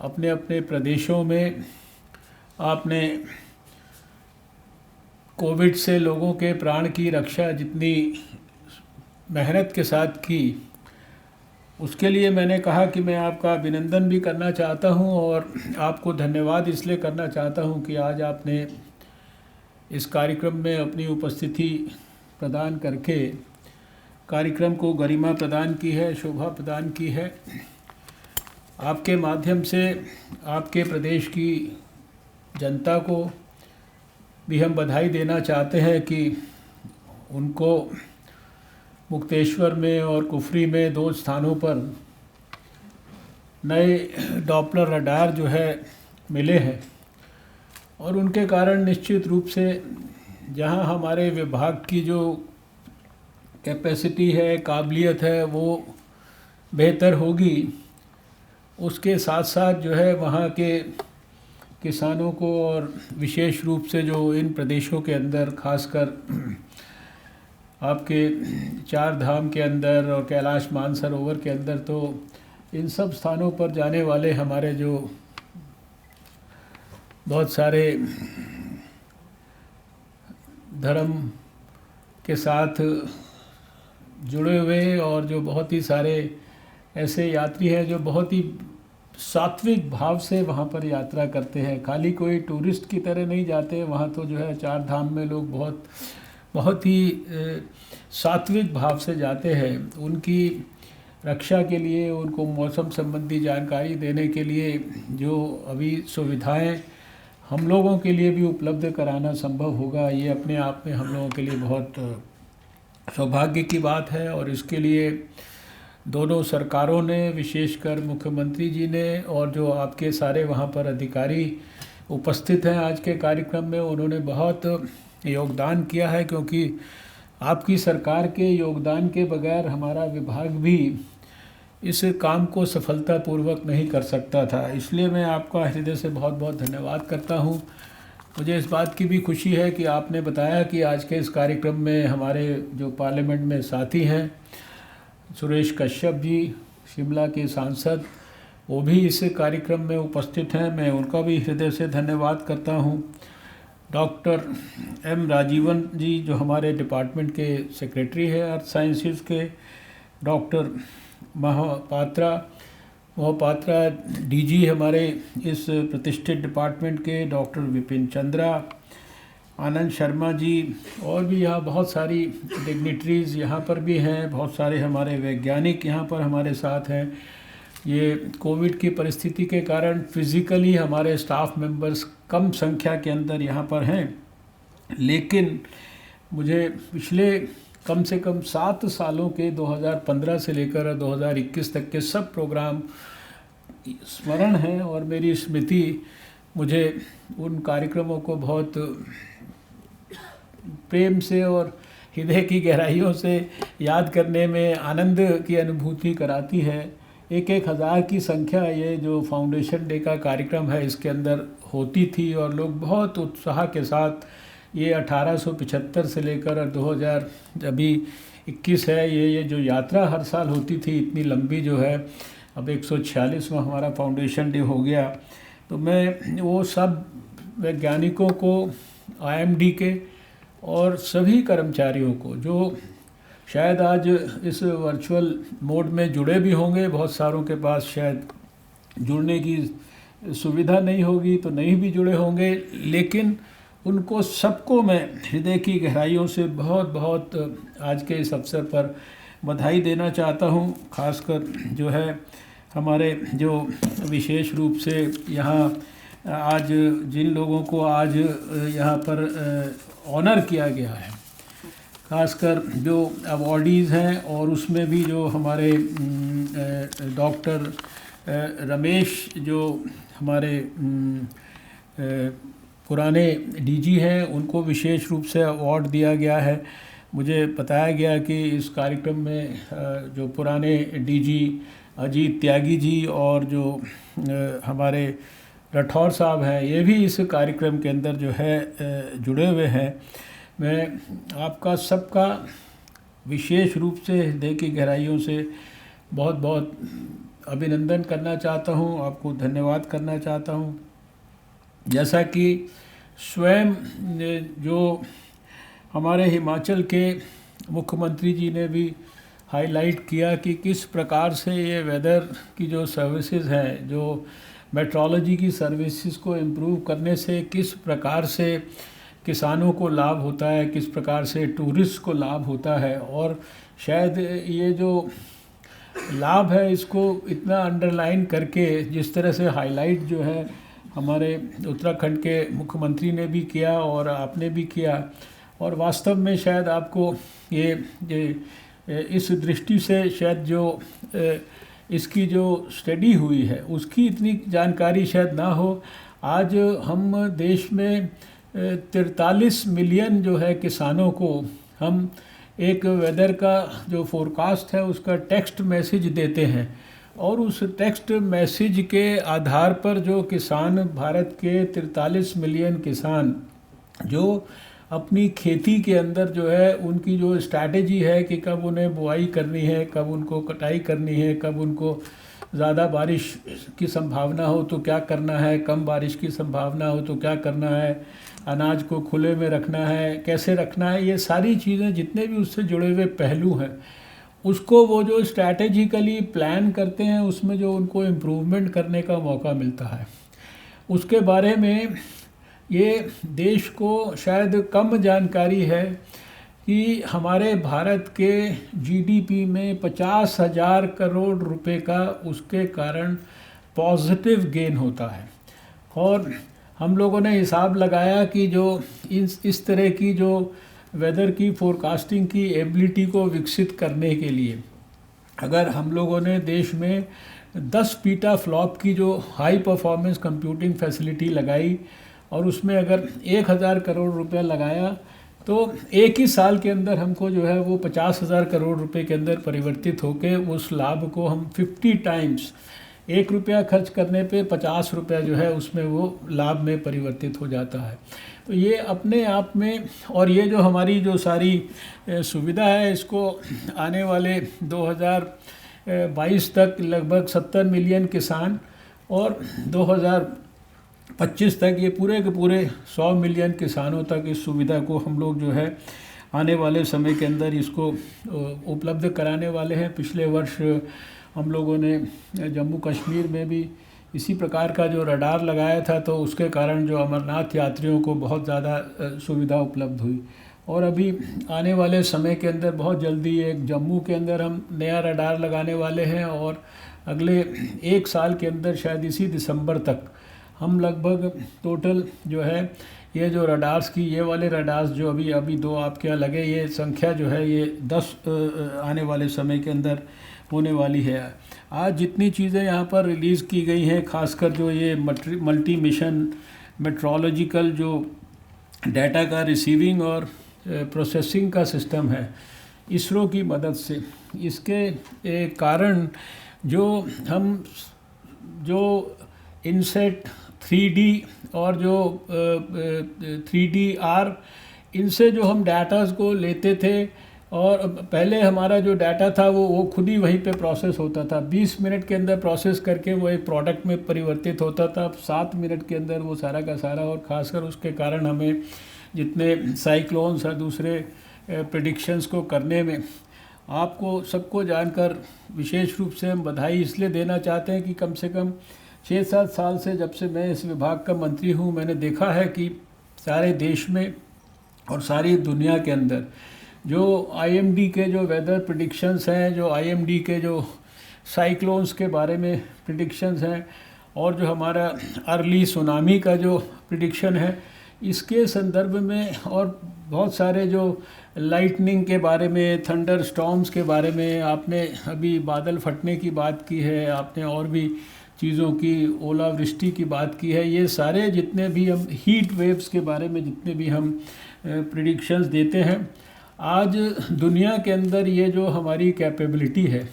अपने अपने प्रदेशों में आपने कोविड से लोगों के प्राण की रक्षा जितनी मेहनत के साथ की, उसके लिए मैंने कहा कि मैं आपका अभिनंदन भी करना चाहता हूं और आपको धन्यवाद इसलिए करना चाहता हूं कि आज आपने इस कार्यक्रम में अपनी उपस्थिति प्रदान करके कार्यक्रम को गरिमा प्रदान की है, शोभा प्रदान की है। आपके माध्यम से आपके प्रदेश की जनता को भी हम बधाई देना चाहते हैं कि उनको मुक्तेश्वर में और कुफरी में 2 स्थानों पर नए डॉपलर रडार जो है मिले हैं और उनके कारण निश्चित रूप से जहां हमारे विभाग की जो कैपेसिटी है, काबिलियत है, वो बेहतर होगी, उसके साथ साथ जो है वहाँ के किसानों को और विशेष रूप से जो इन प्रदेशों के अंदर खासकर आपके 4 धाम के अंदर और कैलाश मानसरोवर के अंदर, तो इन सब स्थानों पर जाने वाले हमारे जो बहुत सारे धर्म के साथ जुड़े हुए और जो बहुत ही सारे ऐसे यात्री हैं जो बहुत ही सात्विक भाव से वहाँ पर यात्रा करते हैं, खाली कोई टूरिस्ट की तरह नहीं जाते। वहाँ तो जो है 4 धाम में लोग बहुत ही सात्विक भाव से जाते हैं। उनकी रक्षा के लिए, उनको मौसम संबंधी जानकारी देने के लिए जो अभी सुविधाएं हम लोगों के लिए भी उपलब्ध कराना संभव होगा, ये अपने आप में हम लोगों के लिए बहुत सौभाग्य की बात है। और इसके लिए दोनों सरकारों ने, विशेषकर मुख्यमंत्री जी ने और जो आपके सारे वहाँ पर अधिकारी उपस्थित हैं आज के कार्यक्रम में, उन्होंने बहुत योगदान किया है, क्योंकि आपकी सरकार के योगदान के बगैर हमारा विभाग भी इस काम को सफलतापूर्वक नहीं कर सकता था। इसलिए मैं आपका हृदय से बहुत बहुत धन्यवाद करता हूँ। मुझे इस बात की भी खुशी है कि आपने बताया कि आज के इस कार्यक्रम में हमारे जो पार्लियामेंट में साथी हैं, सुरेश कश्यप जी, शिमला के सांसद, वो भी इस कार्यक्रम में उपस्थित हैं। मैं उनका भी हृदय से धन्यवाद करता हूँ। डॉक्टर एम राजीवन जी जो हमारे डिपार्टमेंट के सेक्रेटरी हैं अर्थ साइंसेस के, डॉक्टर मोहपात्रा डीजी हमारे इस प्रतिष्ठित डिपार्टमेंट के, डॉक्टर विपिन चंद्रा, आनंद शर्मा जी, और भी यहाँ बहुत सारी डिग्निटरीज़ यहाँ पर भी हैं, बहुत सारे हमारे वैज्ञानिक यहाँ पर हमारे साथ हैं। ये कोविड की परिस्थिति के कारण फिज़िकली हमारे स्टाफ मेंबर्स कम संख्या के अंदर यहाँ पर हैं, लेकिन मुझे पिछले कम से कम 7 सालों के 2015 से लेकर 2021 तक के सब प्रोग्राम स्मरण हैं और मेरी स्मृति मुझे उन कार्यक्रमों को बहुत प्रेम से और हृदय की गहराइयों से याद करने में आनंद की अनुभूति कराती है। एक हज़ार की संख्या ये जो फाउंडेशन डे का कार्यक्रम है इसके अंदर होती थी और लोग बहुत उत्साह के साथ ये 1875 से लेकर 2000 अभी 21 है ये जो यात्रा हर साल होती थी इतनी लंबी जो है, अब 146वां हमारा फाउंडेशन डे हो गया। तो मैं वो सब वैज्ञानिकों को, IMD के और सभी कर्मचारियों को जो शायद आज इस वर्चुअल मोड में जुड़े भी होंगे, बहुत सारों के पास शायद जुड़ने की सुविधा नहीं होगी तो नहीं भी जुड़े होंगे, लेकिन उनको सबको मैं हृदय की गहराइयों से बहुत बहुत आज के इस अवसर पर बधाई देना चाहता हूँ। खासकर जो है हमारे जो विशेष रूप से यहाँ आज जिन लोगों को आज यहाँ पर ऑनर किया गया है, खासकर जो अवॉर्डीज़ हैं और उसमें भी जो हमारे डॉक्टर रमेश जो हमारे पुराने DG हैं उनको विशेष रूप से अवार्ड दिया गया है। मुझे बताया गया कि इस कार्यक्रम में जो पुराने DG अजीत त्यागी जी और जो हमारे राठौर साहब हैं ये भी इस कार्यक्रम के अंदर जो है जुड़े हुए हैं। मैं आपका सबका विशेष रूप से हृदय की गहराइयों से बहुत बहुत अभिनंदन करना चाहता हूँ, आपको धन्यवाद करना चाहता हूँ। जैसा कि स्वयं जो हमारे हिमाचल के मुख्यमंत्री जी ने भी हाईलाइट किया कि किस प्रकार से ये वेदर की जो सर्विसेज हैं, जो मेट्रोलॉजी की सर्विसेज को इम्प्रूव करने से किस प्रकार से किसानों को लाभ होता है, किस प्रकार से टूरिस्ट को लाभ होता है, और शायद ये जो लाभ है इसको इतना अंडरलाइन करके जिस तरह से हाईलाइट जो है हमारे उत्तराखंड के मुख्यमंत्री ने भी किया और आपने भी किया, और वास्तव में शायद आपको ये इस दृष्टि से शायद जो इसकी जो स्टडी हुई है उसकी इतनी जानकारी शायद ना हो। आज हम देश में 43 मिलियन जो है किसानों को हम एक वेदर का जो फोरकास्ट है उसका टेक्स्ट मैसेज देते हैं, और उस टेक्स्ट मैसेज के आधार पर जो किसान, भारत के 43 मिलियन किसान जो अपनी खेती के अंदर जो है उनकी जो स्ट्रैटेजी है कि कब उन्हें बुआई करनी है, कब उनको कटाई करनी है, कब उनको ज़्यादा बारिश की संभावना हो तो क्या करना है, कम बारिश की संभावना हो तो क्या करना है, अनाज को खुले में रखना है, कैसे रखना है, ये सारी चीज़ें जितने भी उससे जुड़े हुए पहलू हैं उसको वो जो स्ट्रैटेजिकली प्लान करते हैं उसमें जो उनको इम्प्रूवमेंट करने का मौका मिलता है, उसके बारे में ये देश को शायद कम जानकारी है कि हमारे भारत के GDP में 50,000 करोड़ रुपए का उसके कारण पॉजिटिव गेन होता है। और हम लोगों ने हिसाब लगाया कि जो इस तरह की जो वेदर की फोरकास्टिंग की एबिलिटी को विकसित करने के लिए अगर हम लोगों ने देश में 10 पीटाफ्लॉप की जो हाई परफॉर्मेंस कंप्यूटिंग फैसिलिटी लगाई और उसमें अगर 1,000 करोड़ रुपया लगाया तो एक ही साल के अंदर हमको जो है वो 50,000 करोड़ रुपए के अंदर परिवर्तित होकर उस लाभ को हम 50 टाइम्स, 1 रुपया खर्च करने पे 50 रुपया जो है उसमें वो लाभ में परिवर्तित हो जाता है। तो ये अपने आप में, और ये जो हमारी जो सारी सुविधा है इसको आने वाले 2022 तक लगभग 70 मिलियन किसान और 2025 तक ये पूरे के पूरे 100 मिलियन किसानों तक इस सुविधा को हम लोग जो है आने वाले समय के अंदर इसको उपलब्ध कराने वाले हैं। पिछले वर्ष हम लोगों ने जम्मू कश्मीर में भी इसी प्रकार का जो रडार लगाया था, तो उसके कारण जो अमरनाथ यात्रियों को बहुत ज़्यादा सुविधा उपलब्ध हुई। और अभी आने वाले समय के अंदर बहुत जल्दी एक जम्मू के अंदर हम नया रडार लगाने वाले हैं और अगले 1 साल के अंदर शायद इसी दिसंबर तक हम लगभग टोटल जो है ये जो रडार्स की ये वाले रडार्स जो अभी 2 आपके यहाँ लगे, ये संख्या जो है ये 10 आने वाले समय के अंदर होने वाली है। आज जितनी चीज़ें यहाँ पर रिलीज़ की गई हैं, खासकर जो ये मल्टी मिशन मेट्रोलॉजिकल जो डाटा का रिसीविंग और प्रोसेसिंग का सिस्टम है इसरो की मदद से, इसके कारण जो इनसेट 3D और जो 3DR इनसे जो हम डाटाज को लेते थे, और पहले हमारा जो डाटा था वो खुद ही वहीं पे प्रोसेस होता था, 20 मिनट के अंदर प्रोसेस करके वो एक प्रोडक्ट में परिवर्तित होता था। अब 7 मिनट के अंदर वो सारा का सारा, और ख़ासकर उसके कारण हमें जितने साइक्लोन्स और दूसरे प्रेडिक्शंस को करने में आपको सबको जानकर विशेष रूप से हम बधाई इसलिए देना चाहते हैं कि कम से कम 6-7 साल से जब से मैं इस विभाग का मंत्री हूँ, मैंने देखा है कि सारे देश में और सारी दुनिया के अंदर जो IMD के जो वेदर प्रेडिक्शंस हैं, जो IMD के जो साइक्लोन्स के बारे में प्रेडिक्शंस हैं, और जो हमारा अर्ली सुनामी का जो प्रेडिक्शन है, इसके संदर्भ में, और बहुत सारे जो लाइटनिंग के बारे में, थंडर स्टॉर्म्स के बारे में, आपने अभी बादल फटने की बात की है, आपने और भी चीज़ों की, ओलावृष्टि की बात की है, ये सारे जितने भी हम हीट वेव्स के बारे में जितने भी हम प्रेडिक्शंस देते हैं, आज दुनिया के अंदर ये जो हमारी कैपेबिलिटी है,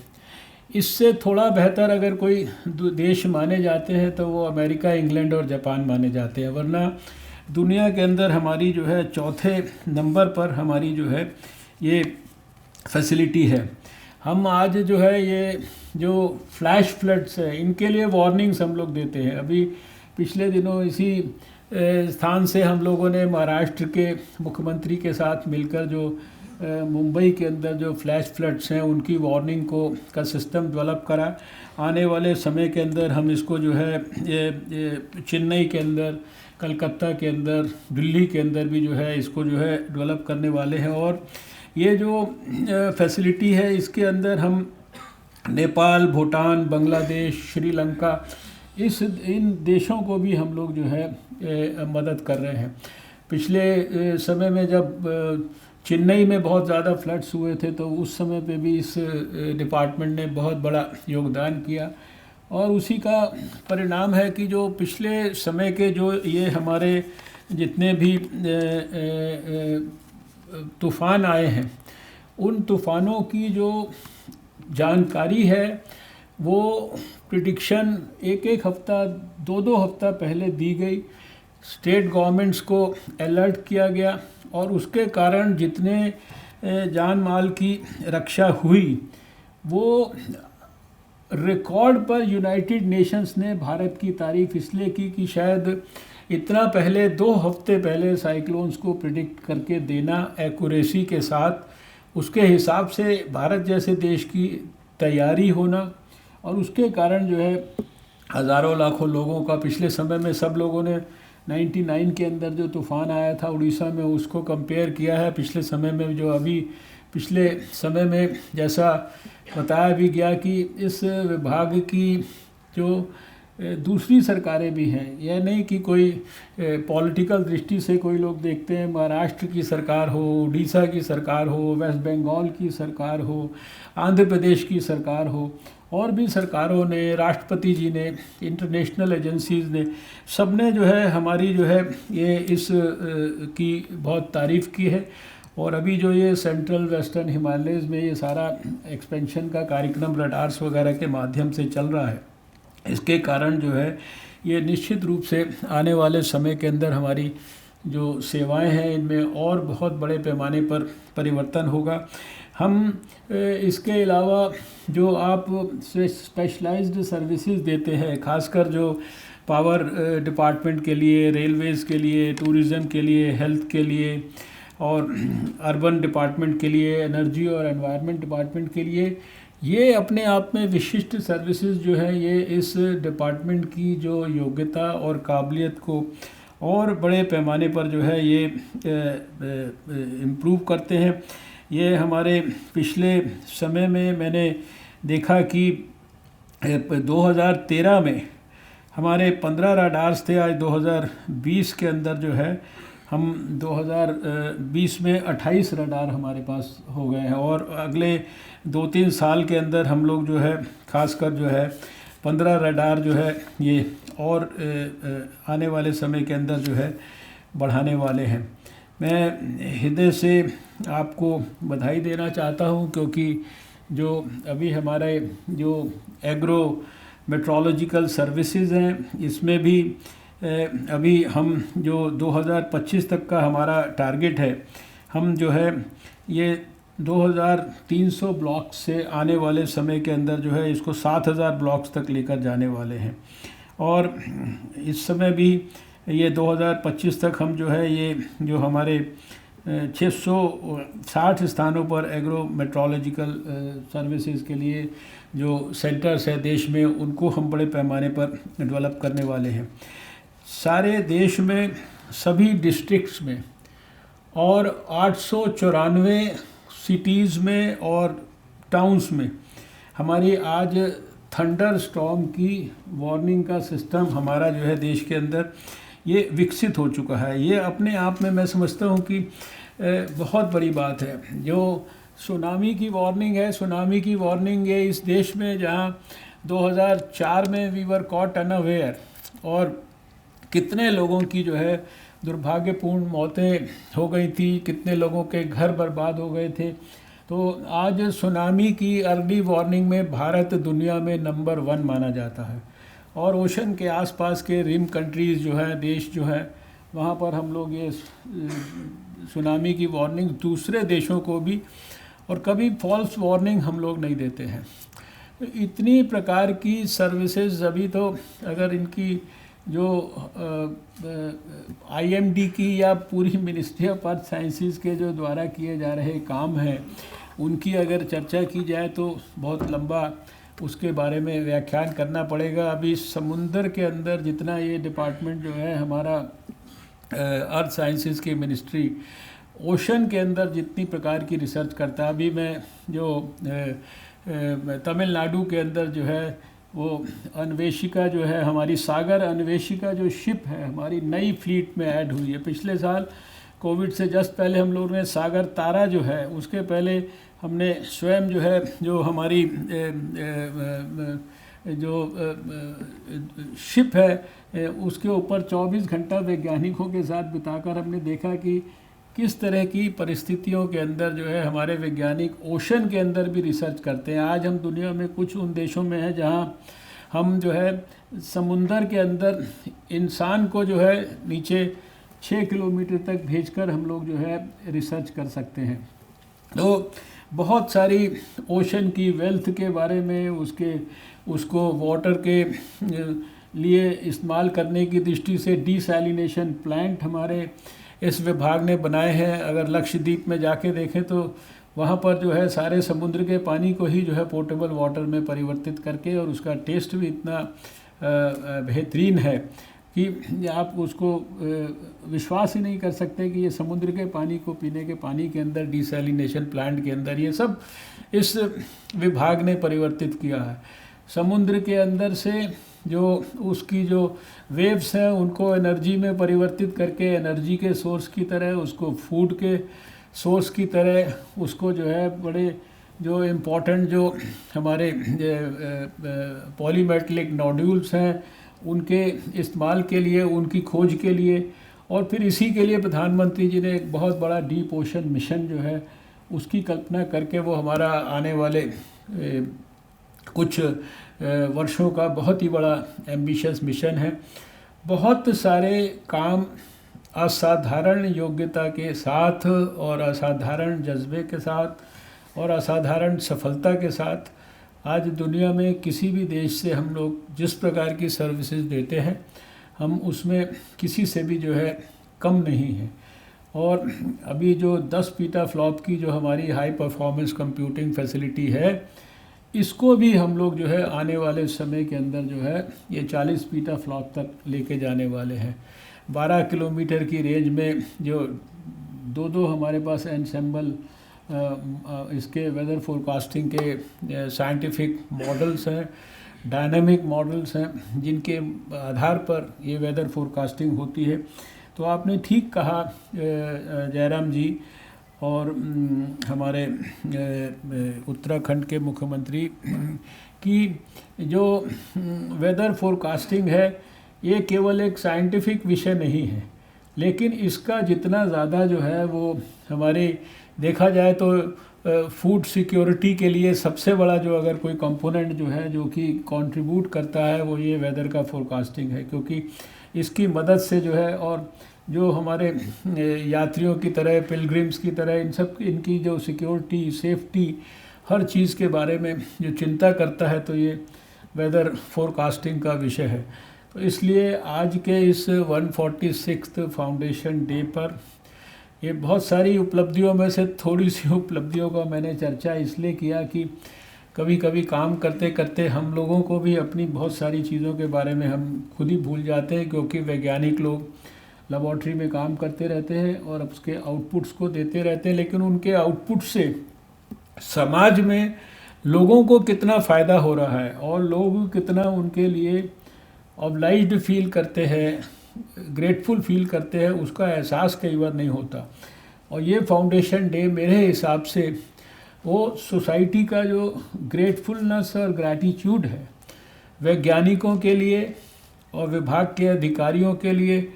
इससे थोड़ा बेहतर अगर कोई देश माने जाते हैं तो वो अमेरिका, इंग्लैंड और जापान माने जाते हैं। वरना दुनिया के अंदर हमारी जो है 4थे नंबर पर हमारी जो है ये फैसिलिटी है। हम आज जो है ये जो फ्लैश फ्लड्स है, इनके लिए वार्निंग्स हम लोग देते हैं। अभी पिछले दिनों इसी स्थान से हम लोगों ने महाराष्ट्र के मुख्यमंत्री के साथ मिलकर जो मुंबई के अंदर जो फ्लैश फ्लड्स हैं उनकी वार्निंग का सिस्टम डेवलप करा। आने वाले समय के अंदर हम इसको जो है ये चेन्नई के अंदर, कलकत्ता के अंदर, दिल्ली के अंदर भी जो है इसको जो है डेवलप करने वाले हैं। और ये जो फैसिलिटी है इसके अंदर हम नेपाल, भूटान, बांग्लादेश, श्रीलंका, इन देशों को भी हम लोग जो है मदद कर रहे हैं। पिछले समय में जब चेन्नई में बहुत ज़्यादा फ्लड्स हुए थे तो उस समय पे भी इस डिपार्टमेंट ने बहुत बड़ा योगदान किया, और उसी का परिणाम है कि जो पिछले समय के जो ये हमारे जितने भी तूफ़ान आए हैं, उन तूफ़ानों की जो जानकारी है वो प्रिडिक्शन एक हफ्ता, 2 हफ्ता पहले दी गई। स्टेट गवर्नमेंट्स को अलर्ट किया गया, और उसके कारण जितने जान माल की रक्षा हुई वो रिकॉर्ड पर यूनाइटेड नेशंस ने भारत की तारीफ़ इसलिए की कि शायद इतना पहले 2 हफ्ते पहले साइक्लोन्स को प्रिडिक्ट करके देना एक्यूरेसी के साथ, उसके हिसाब से भारत जैसे देश की तैयारी होना, और उसके कारण जो है हज़ारों लाखों लोगों का पिछले समय में, सब लोगों ने 99 के अंदर जो तूफ़ान आया था उड़ीसा में, उसको कंपेयर किया है पिछले समय में। जो अभी पिछले समय में जैसा बताया भी गया कि इस विभाग की जो दूसरी सरकारें भी हैं, यह नहीं कि कोई पॉलिटिकल दृष्टि से कोई लोग देखते हैं, महाराष्ट्र की सरकार हो, उड़ीसा की सरकार हो, वेस्ट बंगाल की सरकार हो, आंध्र प्रदेश की सरकार हो, और भी सरकारों ने, राष्ट्रपति जी ने, इंटरनेशनल एजेंसीज़ ने, सब ने जो है हमारी जो है ये इस की बहुत तारीफ़ की है। और अभी जो ये सेंट्रल वेस्टर्न हिमालयज़ में ये सारा एक्सपेंशन का कार्यक्रम रडार्स वगैरह के माध्यम से चल रहा है, इसके कारण जो है ये निश्चित रूप से आने वाले समय के अंदर हमारी जो सेवाएं हैं इनमें और बहुत बड़े पैमाने पर परिवर्तन होगा। हम इसके अलावा जो आप स्पेशलाइज्ड सर्विसेज देते हैं, खासकर जो पावर डिपार्टमेंट के लिए, रेलवेज़ के लिए, टूरिज़्म के लिए, हेल्थ के लिए, और अर्बन डिपार्टमेंट के लिए, एनर्जी और एनवायरनमेंट डिपार्टमेंट के लिए, ये अपने आप में विशिष्ट सर्विसेज जो है ये इस डिपार्टमेंट की जो योग्यता और काबिलियत को और बड़े पैमाने पर जो है ये इम्प्रूव करते हैं। ये हमारे पिछले समय में मैंने देखा कि 2013 में हमारे 15 रडार्स थे। आज 2020 के अंदर जो है हम 2020 में 28 रडार हमारे पास हो गए हैं, और अगले 2-3 साल के अंदर हम लोग जो है खासकर जो है 15 रडार जो है ये और आने वाले समय के अंदर जो है बढ़ाने वाले हैं। मैं हृदय से आपको बधाई देना चाहता हूं, क्योंकि जो अभी हमारे जो एग्रो मेट्रोलॉजिकल सर्विसेज हैं इसमें भी अभी हम जो 2025 तक का हमारा टारगेट है, हम जो है ये 2300 ब्लॉक्स से आने वाले समय के अंदर जो है इसको 7000 ब्लॉक्स तक लेकर जाने वाले हैं। और इस समय भी ये 2025 तक हम जो है ये जो हमारे 660 स्थानों पर एग्रो मेट्रोलॉजिकल सर्विसेज के लिए जो सेंटर्स है देश में, उनको हम बड़े पैमाने पर डेवलप करने वाले हैं। सारे देश में सभी डिस्ट्रिक्ट्स में और 894 सिटीज़ में और टाउन्स में हमारी आज थंडर स्टॉर्म की वार्निंग का सिस्टम हमारा जो है देश के अंदर ये विकसित हो चुका है। ये अपने आप में मैं समझता हूँ कि बहुत बड़ी बात है। जो सुनामी की वार्निंग है, सुनामी की वार्निंग ये इस देश में जहाँ 2004 में वी वर कॉट अनअवेयर और कितने लोगों की जो है दुर्भाग्यपूर्ण मौतें हो गई थी, कितने लोगों के घर बर्बाद हो गए थे। तो आज सुनामी की अर्ली वार्निंग में भारत दुनिया में नंबर 1 माना जाता है, और ओशन के आसपास के रिम कंट्रीज़ जो है, देश जो है, वहाँ पर हम लोग ये सुनामी की वार्निंग दूसरे देशों को भी, और कभी फॉल्स वार्निंग हम लोग नहीं देते हैं। तो इतनी प्रकार की सर्विसेज अभी तो अगर इनकी जो IMD की या पूरी मिनिस्ट्री ऑफ अर्थ साइंसेस के जो द्वारा किए जा रहे काम हैं उनकी अगर चर्चा की जाए तो बहुत लंबा उसके बारे में व्याख्यान करना पड़ेगा। अभी समुंदर के अंदर जितना ये डिपार्टमेंट जो है हमारा अर्थ साइंसेस की मिनिस्ट्री ओशन के अंदर जितनी प्रकार की रिसर्च करता है, अभी मैं जो तमिलनाडु के अंदर जो है वो अन्वेषिका जो है हमारी सागर अन्वेषिका जो शिप है हमारी नई फ्लीट में ऐड हुई है। पिछले साल कोविड से जस्ट पहले हम लोगों ने सागर तारा जो है, उसके पहले हमने स्वयं जो है जो हमारी जो शिप है उसके ऊपर 24 घंटा वैज्ञानिकों के साथ बिताकर हमने देखा कि किस तरह की परिस्थितियों के अंदर जो है हमारे वैज्ञानिक ओशन के अंदर भी रिसर्च करते हैं। आज हम दुनिया में कुछ उन देशों में हैं जहां हम जो है समुंदर के अंदर इंसान को जो है नीचे 6 किलोमीटर तक भेजकर हम लोग जो है रिसर्च कर सकते हैं। तो बहुत सारी ओशन की वेल्थ के बारे में, उसको वाटर के लिए इस्तेमाल करने की दृष्टि से डिसैलिनेशन प्लांट हमारे इस विभाग ने बनाए हैं। अगर लक्षद्वीप में जाके देखें तो वहाँ पर जो है सारे समुद्र के पानी को ही जो है पोर्टेबल वाटर में परिवर्तित करके, और उसका टेस्ट भी इतना बेहतरीन है कि आप उसको विश्वास ही नहीं कर सकते कि ये समुद्र के पानी को पीने के पानी के अंदर डिसैलिनेशन प्लांट के अंदर ये सब इस विभाग ने परिवर्तित किया है। समुद्र के अंदर से जो उसकी जो वेव्स हैं उनको एनर्जी में परिवर्तित करके एनर्जी के सोर्स की तरह, उसको फूड के सोर्स की तरह, उसको जो है बड़े जो इम्पोर्टेंट जो हमारे पॉलीमेटलिक नोड्यूल्स हैं उनके इस्तेमाल के लिए, उनकी खोज के लिए, और फिर इसी के लिए प्रधानमंत्री जी ने एक बहुत बड़ा डीप ओशन मिशन जो है उसकी कल्पना करके वो हमारा आने वाले कुछ वर्षों का बहुत ही बड़ा एम्बिशियस मिशन है। बहुत सारे काम असाधारण योग्यता के साथ और असाधारण जज्बे के साथ और असाधारण सफलता के साथ आज दुनिया में किसी भी देश से हम लोग जिस प्रकार की सर्विसेज देते हैं हम उसमें किसी से भी जो है कम नहीं है। और अभी जो 10 पीटाफ्लॉप की जो हमारी हाई परफॉर्मेंस कंप्यूटिंग फैसिलिटी है, इसको भी हम लोग जो है आने वाले समय के अंदर जो है ये 40 पीटाफ्लॉप तक लेके जाने वाले हैं। 12 किलोमीटर की रेंज में जो दो हमारे पास एनसेम्बल इसके वेदर फोरकास्टिंग के साइंटिफिक मॉडल्स हैं, डायनामिक मॉडल्स हैं जिनके आधार पर ये वेदर फोरकास्टिंग होती है। तो आपने ठीक कहा जयराम जी और हमारे उत्तराखंड के मुख्यमंत्री कि जो वेदर फोरकास्टिंग है ये केवल एक साइंटिफिक विषय नहीं है, लेकिन इसका जितना ज़्यादा जो है वो हमारे देखा जाए तो फूड सिक्योरिटी के लिए सबसे बड़ा जो अगर कोई कंपोनेंट जो है जो कि कंट्रीब्यूट करता है वो ये वेदर का फोरकास्टिंग है, क्योंकि इसकी मदद से जो है और जो हमारे यात्रियों की तरह पिलग्रिम्स की तरह इनकी जो सिक्योरिटी सेफ्टी हर चीज़ के बारे में जो चिंता करता है तो ये वेदर फोरकास्टिंग का विषय है। तो इसलिए आज के इस 146th फाउंडेशन डे पर ये बहुत सारी उपलब्धियों में से थोड़ी सी उपलब्धियों का मैंने चर्चा इसलिए किया कि कभी कभी काम करते करते हम लोगों को भी अपनी बहुत सारी चीज़ों के बारे में हम खुद ही भूल जाते हैं, क्योंकि वैज्ञानिक लोग लेबॉर्ट्री में काम करते रहते हैं और उसके आउटपुट्स को देते रहते हैं, लेकिन उनके आउटपुट से समाज में लोगों को कितना फ़ायदा हो रहा है और लोग कितना उनके लिए ऑब्लाइज्ड फील करते हैं, ग्रेटफुल फील करते हैं, उसका एहसास कई बार नहीं होता। और ये फाउंडेशन डे मेरे हिसाब से वो सोसाइटी का जो ग्रेटफुलनेस और ग्रैटिट्यूड है वैज्ञानिकों के लिए और विभाग के अधिकारियों के लिए,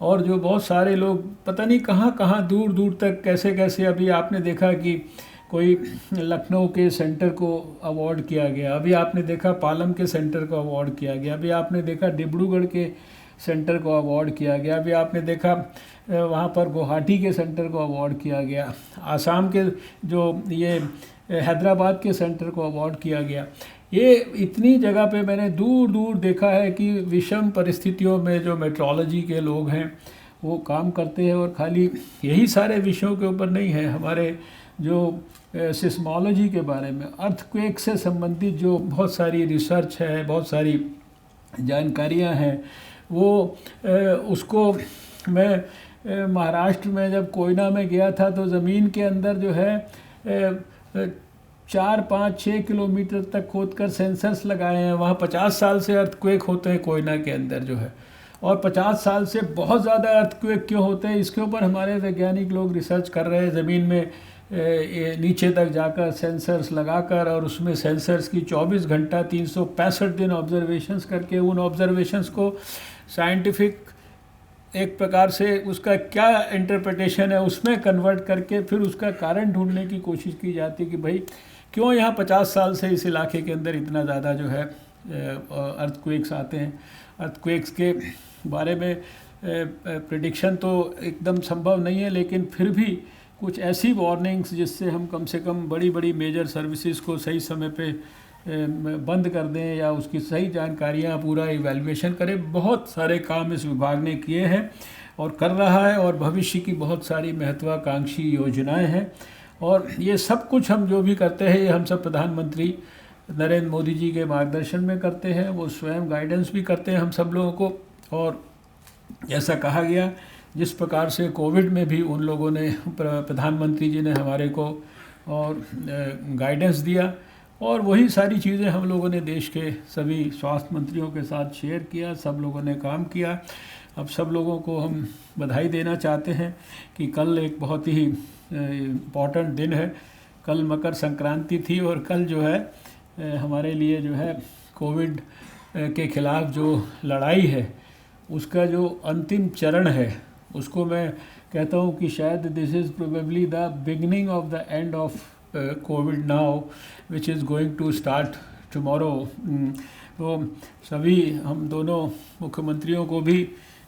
और जो बहुत सारे लोग पता नहीं कहाँ कहाँ दूर दूर तक कैसे कैसे, अभी आपने देखा कि कोई लखनऊ के सेंटर को अवार्ड किया गया, अभी आपने देखा पालम के सेंटर को अवार्ड किया गया, अभी आपने देखा डिब्रूगढ़ के सेंटर को अवार्ड किया गया, अभी आपने देखा वहाँ पर गुवाहाटी के सेंटर को अवार्ड किया गया, आसाम के जो ये हैदराबाद के सेंटर को अवार्ड किया गया। ये इतनी जगह पे मैंने दूर दूर देखा है कि विषम परिस्थितियों में जो मेट्रोलॉजी के लोग हैं वो काम करते हैं, और खाली यही सारे विषयों के ऊपर नहीं है, हमारे जो सिस्मोलॉजी के बारे में, अर्थक्वेक से संबंधित जो बहुत सारी रिसर्च है, बहुत सारी जानकारियां हैं, वो उसको मैं महाराष्ट्र में जब कोयना में गया था तो ज़मीन के अंदर जो है 4-5-6 किलोमीटर तक खोदकर सेंसर्स लगाए हैं। वहाँ 50 साल से अर्थक्वेक होते हैं कोयना के अंदर जो है, और 50 साल से बहुत ज़्यादा अर्थक्वेक क्यों होते हैं इसके ऊपर हमारे वैज्ञानिक लोग रिसर्च कर रहे हैं, ज़मीन में नीचे तक जाकर सेंसर्स लगाकर, और उसमें सेंसर्स की 24 घंटा 365 दिन ऑब्जर्वेशंस करके उन ऑब्जर्वेशंस को साइंटिफिक एक प्रकार से उसका क्या इंटरप्रिटेशन है उसमें कन्वर्ट करके फिर उसका कारण ढूंढने की कोशिश की जाती है कि भाई क्यों यहाँ 50 साल से इस इलाके के अंदर इतना ज़्यादा जो है अर्थक्वेक्स आते हैं। अर्थक्वेक्स के बारे में प्रेडिक्शन तो एकदम संभव नहीं है, लेकिन फिर भी कुछ ऐसी वार्निंग्स जिससे हम कम से कम बड़ी बड़ी मेजर सर्विसेज को सही समय पे बंद कर दें या उसकी सही जानकारियाँ पूरा इवैल्यूएशन करें। बहुत सारे काम इस विभाग ने किए हैं और कर रहा है, और भविष्य की बहुत सारी महत्वाकांक्षी योजनाएं हैं, और ये सब कुछ हम जो भी करते हैं ये हम सब प्रधानमंत्री नरेंद्र मोदी जी के मार्गदर्शन में करते हैं। वो स्वयं गाइडेंस भी करते हैं हम सब लोगों को, और जैसा कहा गया जिस प्रकार से कोविड में भी उन लोगों ने प्रधानमंत्री जी ने हमारे को और गाइडेंस दिया, और वही सारी चीज़ें हम लोगों ने देश के सभी स्वास्थ्य मंत्रियों के साथ शेयर किया, सब लोगों ने काम किया। अब सब लोगों को हम बधाई देना चाहते हैं कि कल एक बहुत ही इम्पॉर्टेंट दिन है, कल मकर संक्रांति थी, और कल जो है हमारे लिए जो है कोविड के ख़िलाफ़ जो लड़ाई है उसका जो अंतिम चरण है उसको मैं कहता हूँ कि शायद this is probably the beginning of the end of covid now which is going to start tomorrow. तो सभी हम दोनों मुख्यमंत्रियों को भी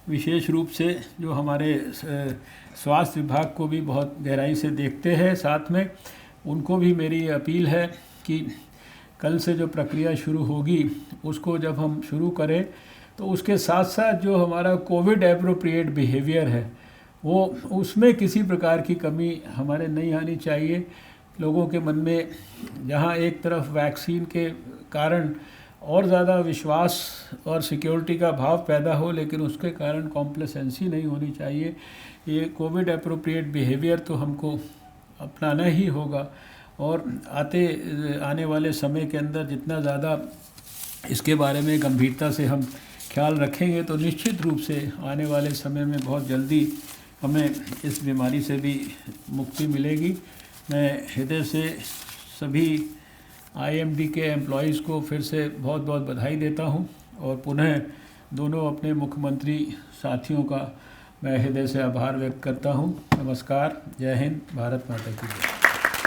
विशेष रूप से जो हमारे स्वास्थ्य विभाग को भी बहुत गहराई से देखते हैं, साथ में उनको भी मेरी अपील है कि कल से जो प्रक्रिया शुरू होगी उसको जब हम शुरू करें तो उसके साथ साथ जो हमारा कोविड एप्रोप्रिएट बिहेवियर है वो उसमें किसी प्रकार की कमी हमारे नहीं आनी चाहिए। लोगों के मन में जहाँ एक तरफ वैक्सीन के कारण और ज़्यादा विश्वास और सिक्योरिटी का भाव पैदा हो, लेकिन उसके कारण कॉम्प्लेसेंसी नहीं होनी चाहिए। ये कोविड एप्रोप्रिएट बिहेवियर तो हमको अपनाना ही होगा, और आने वाले समय के अंदर जितना ज़्यादा इसके बारे में गंभीरता से हम ख्याल रखेंगे तो निश्चित रूप से आने वाले समय में बहुत जल्दी हमें इस बीमारी से भी मुक्ति मिलेगी। मैं हृदय से सभी IMD के एम्प्लॉयज़ को फिर से बहुत बहुत बधाई देता हूं और पुनः दोनों अपने मुख्यमंत्री साथियों का मैं हृदय से आभार व्यक्त करता हूं। नमस्कार, जय हिंद, भारत माता की जय।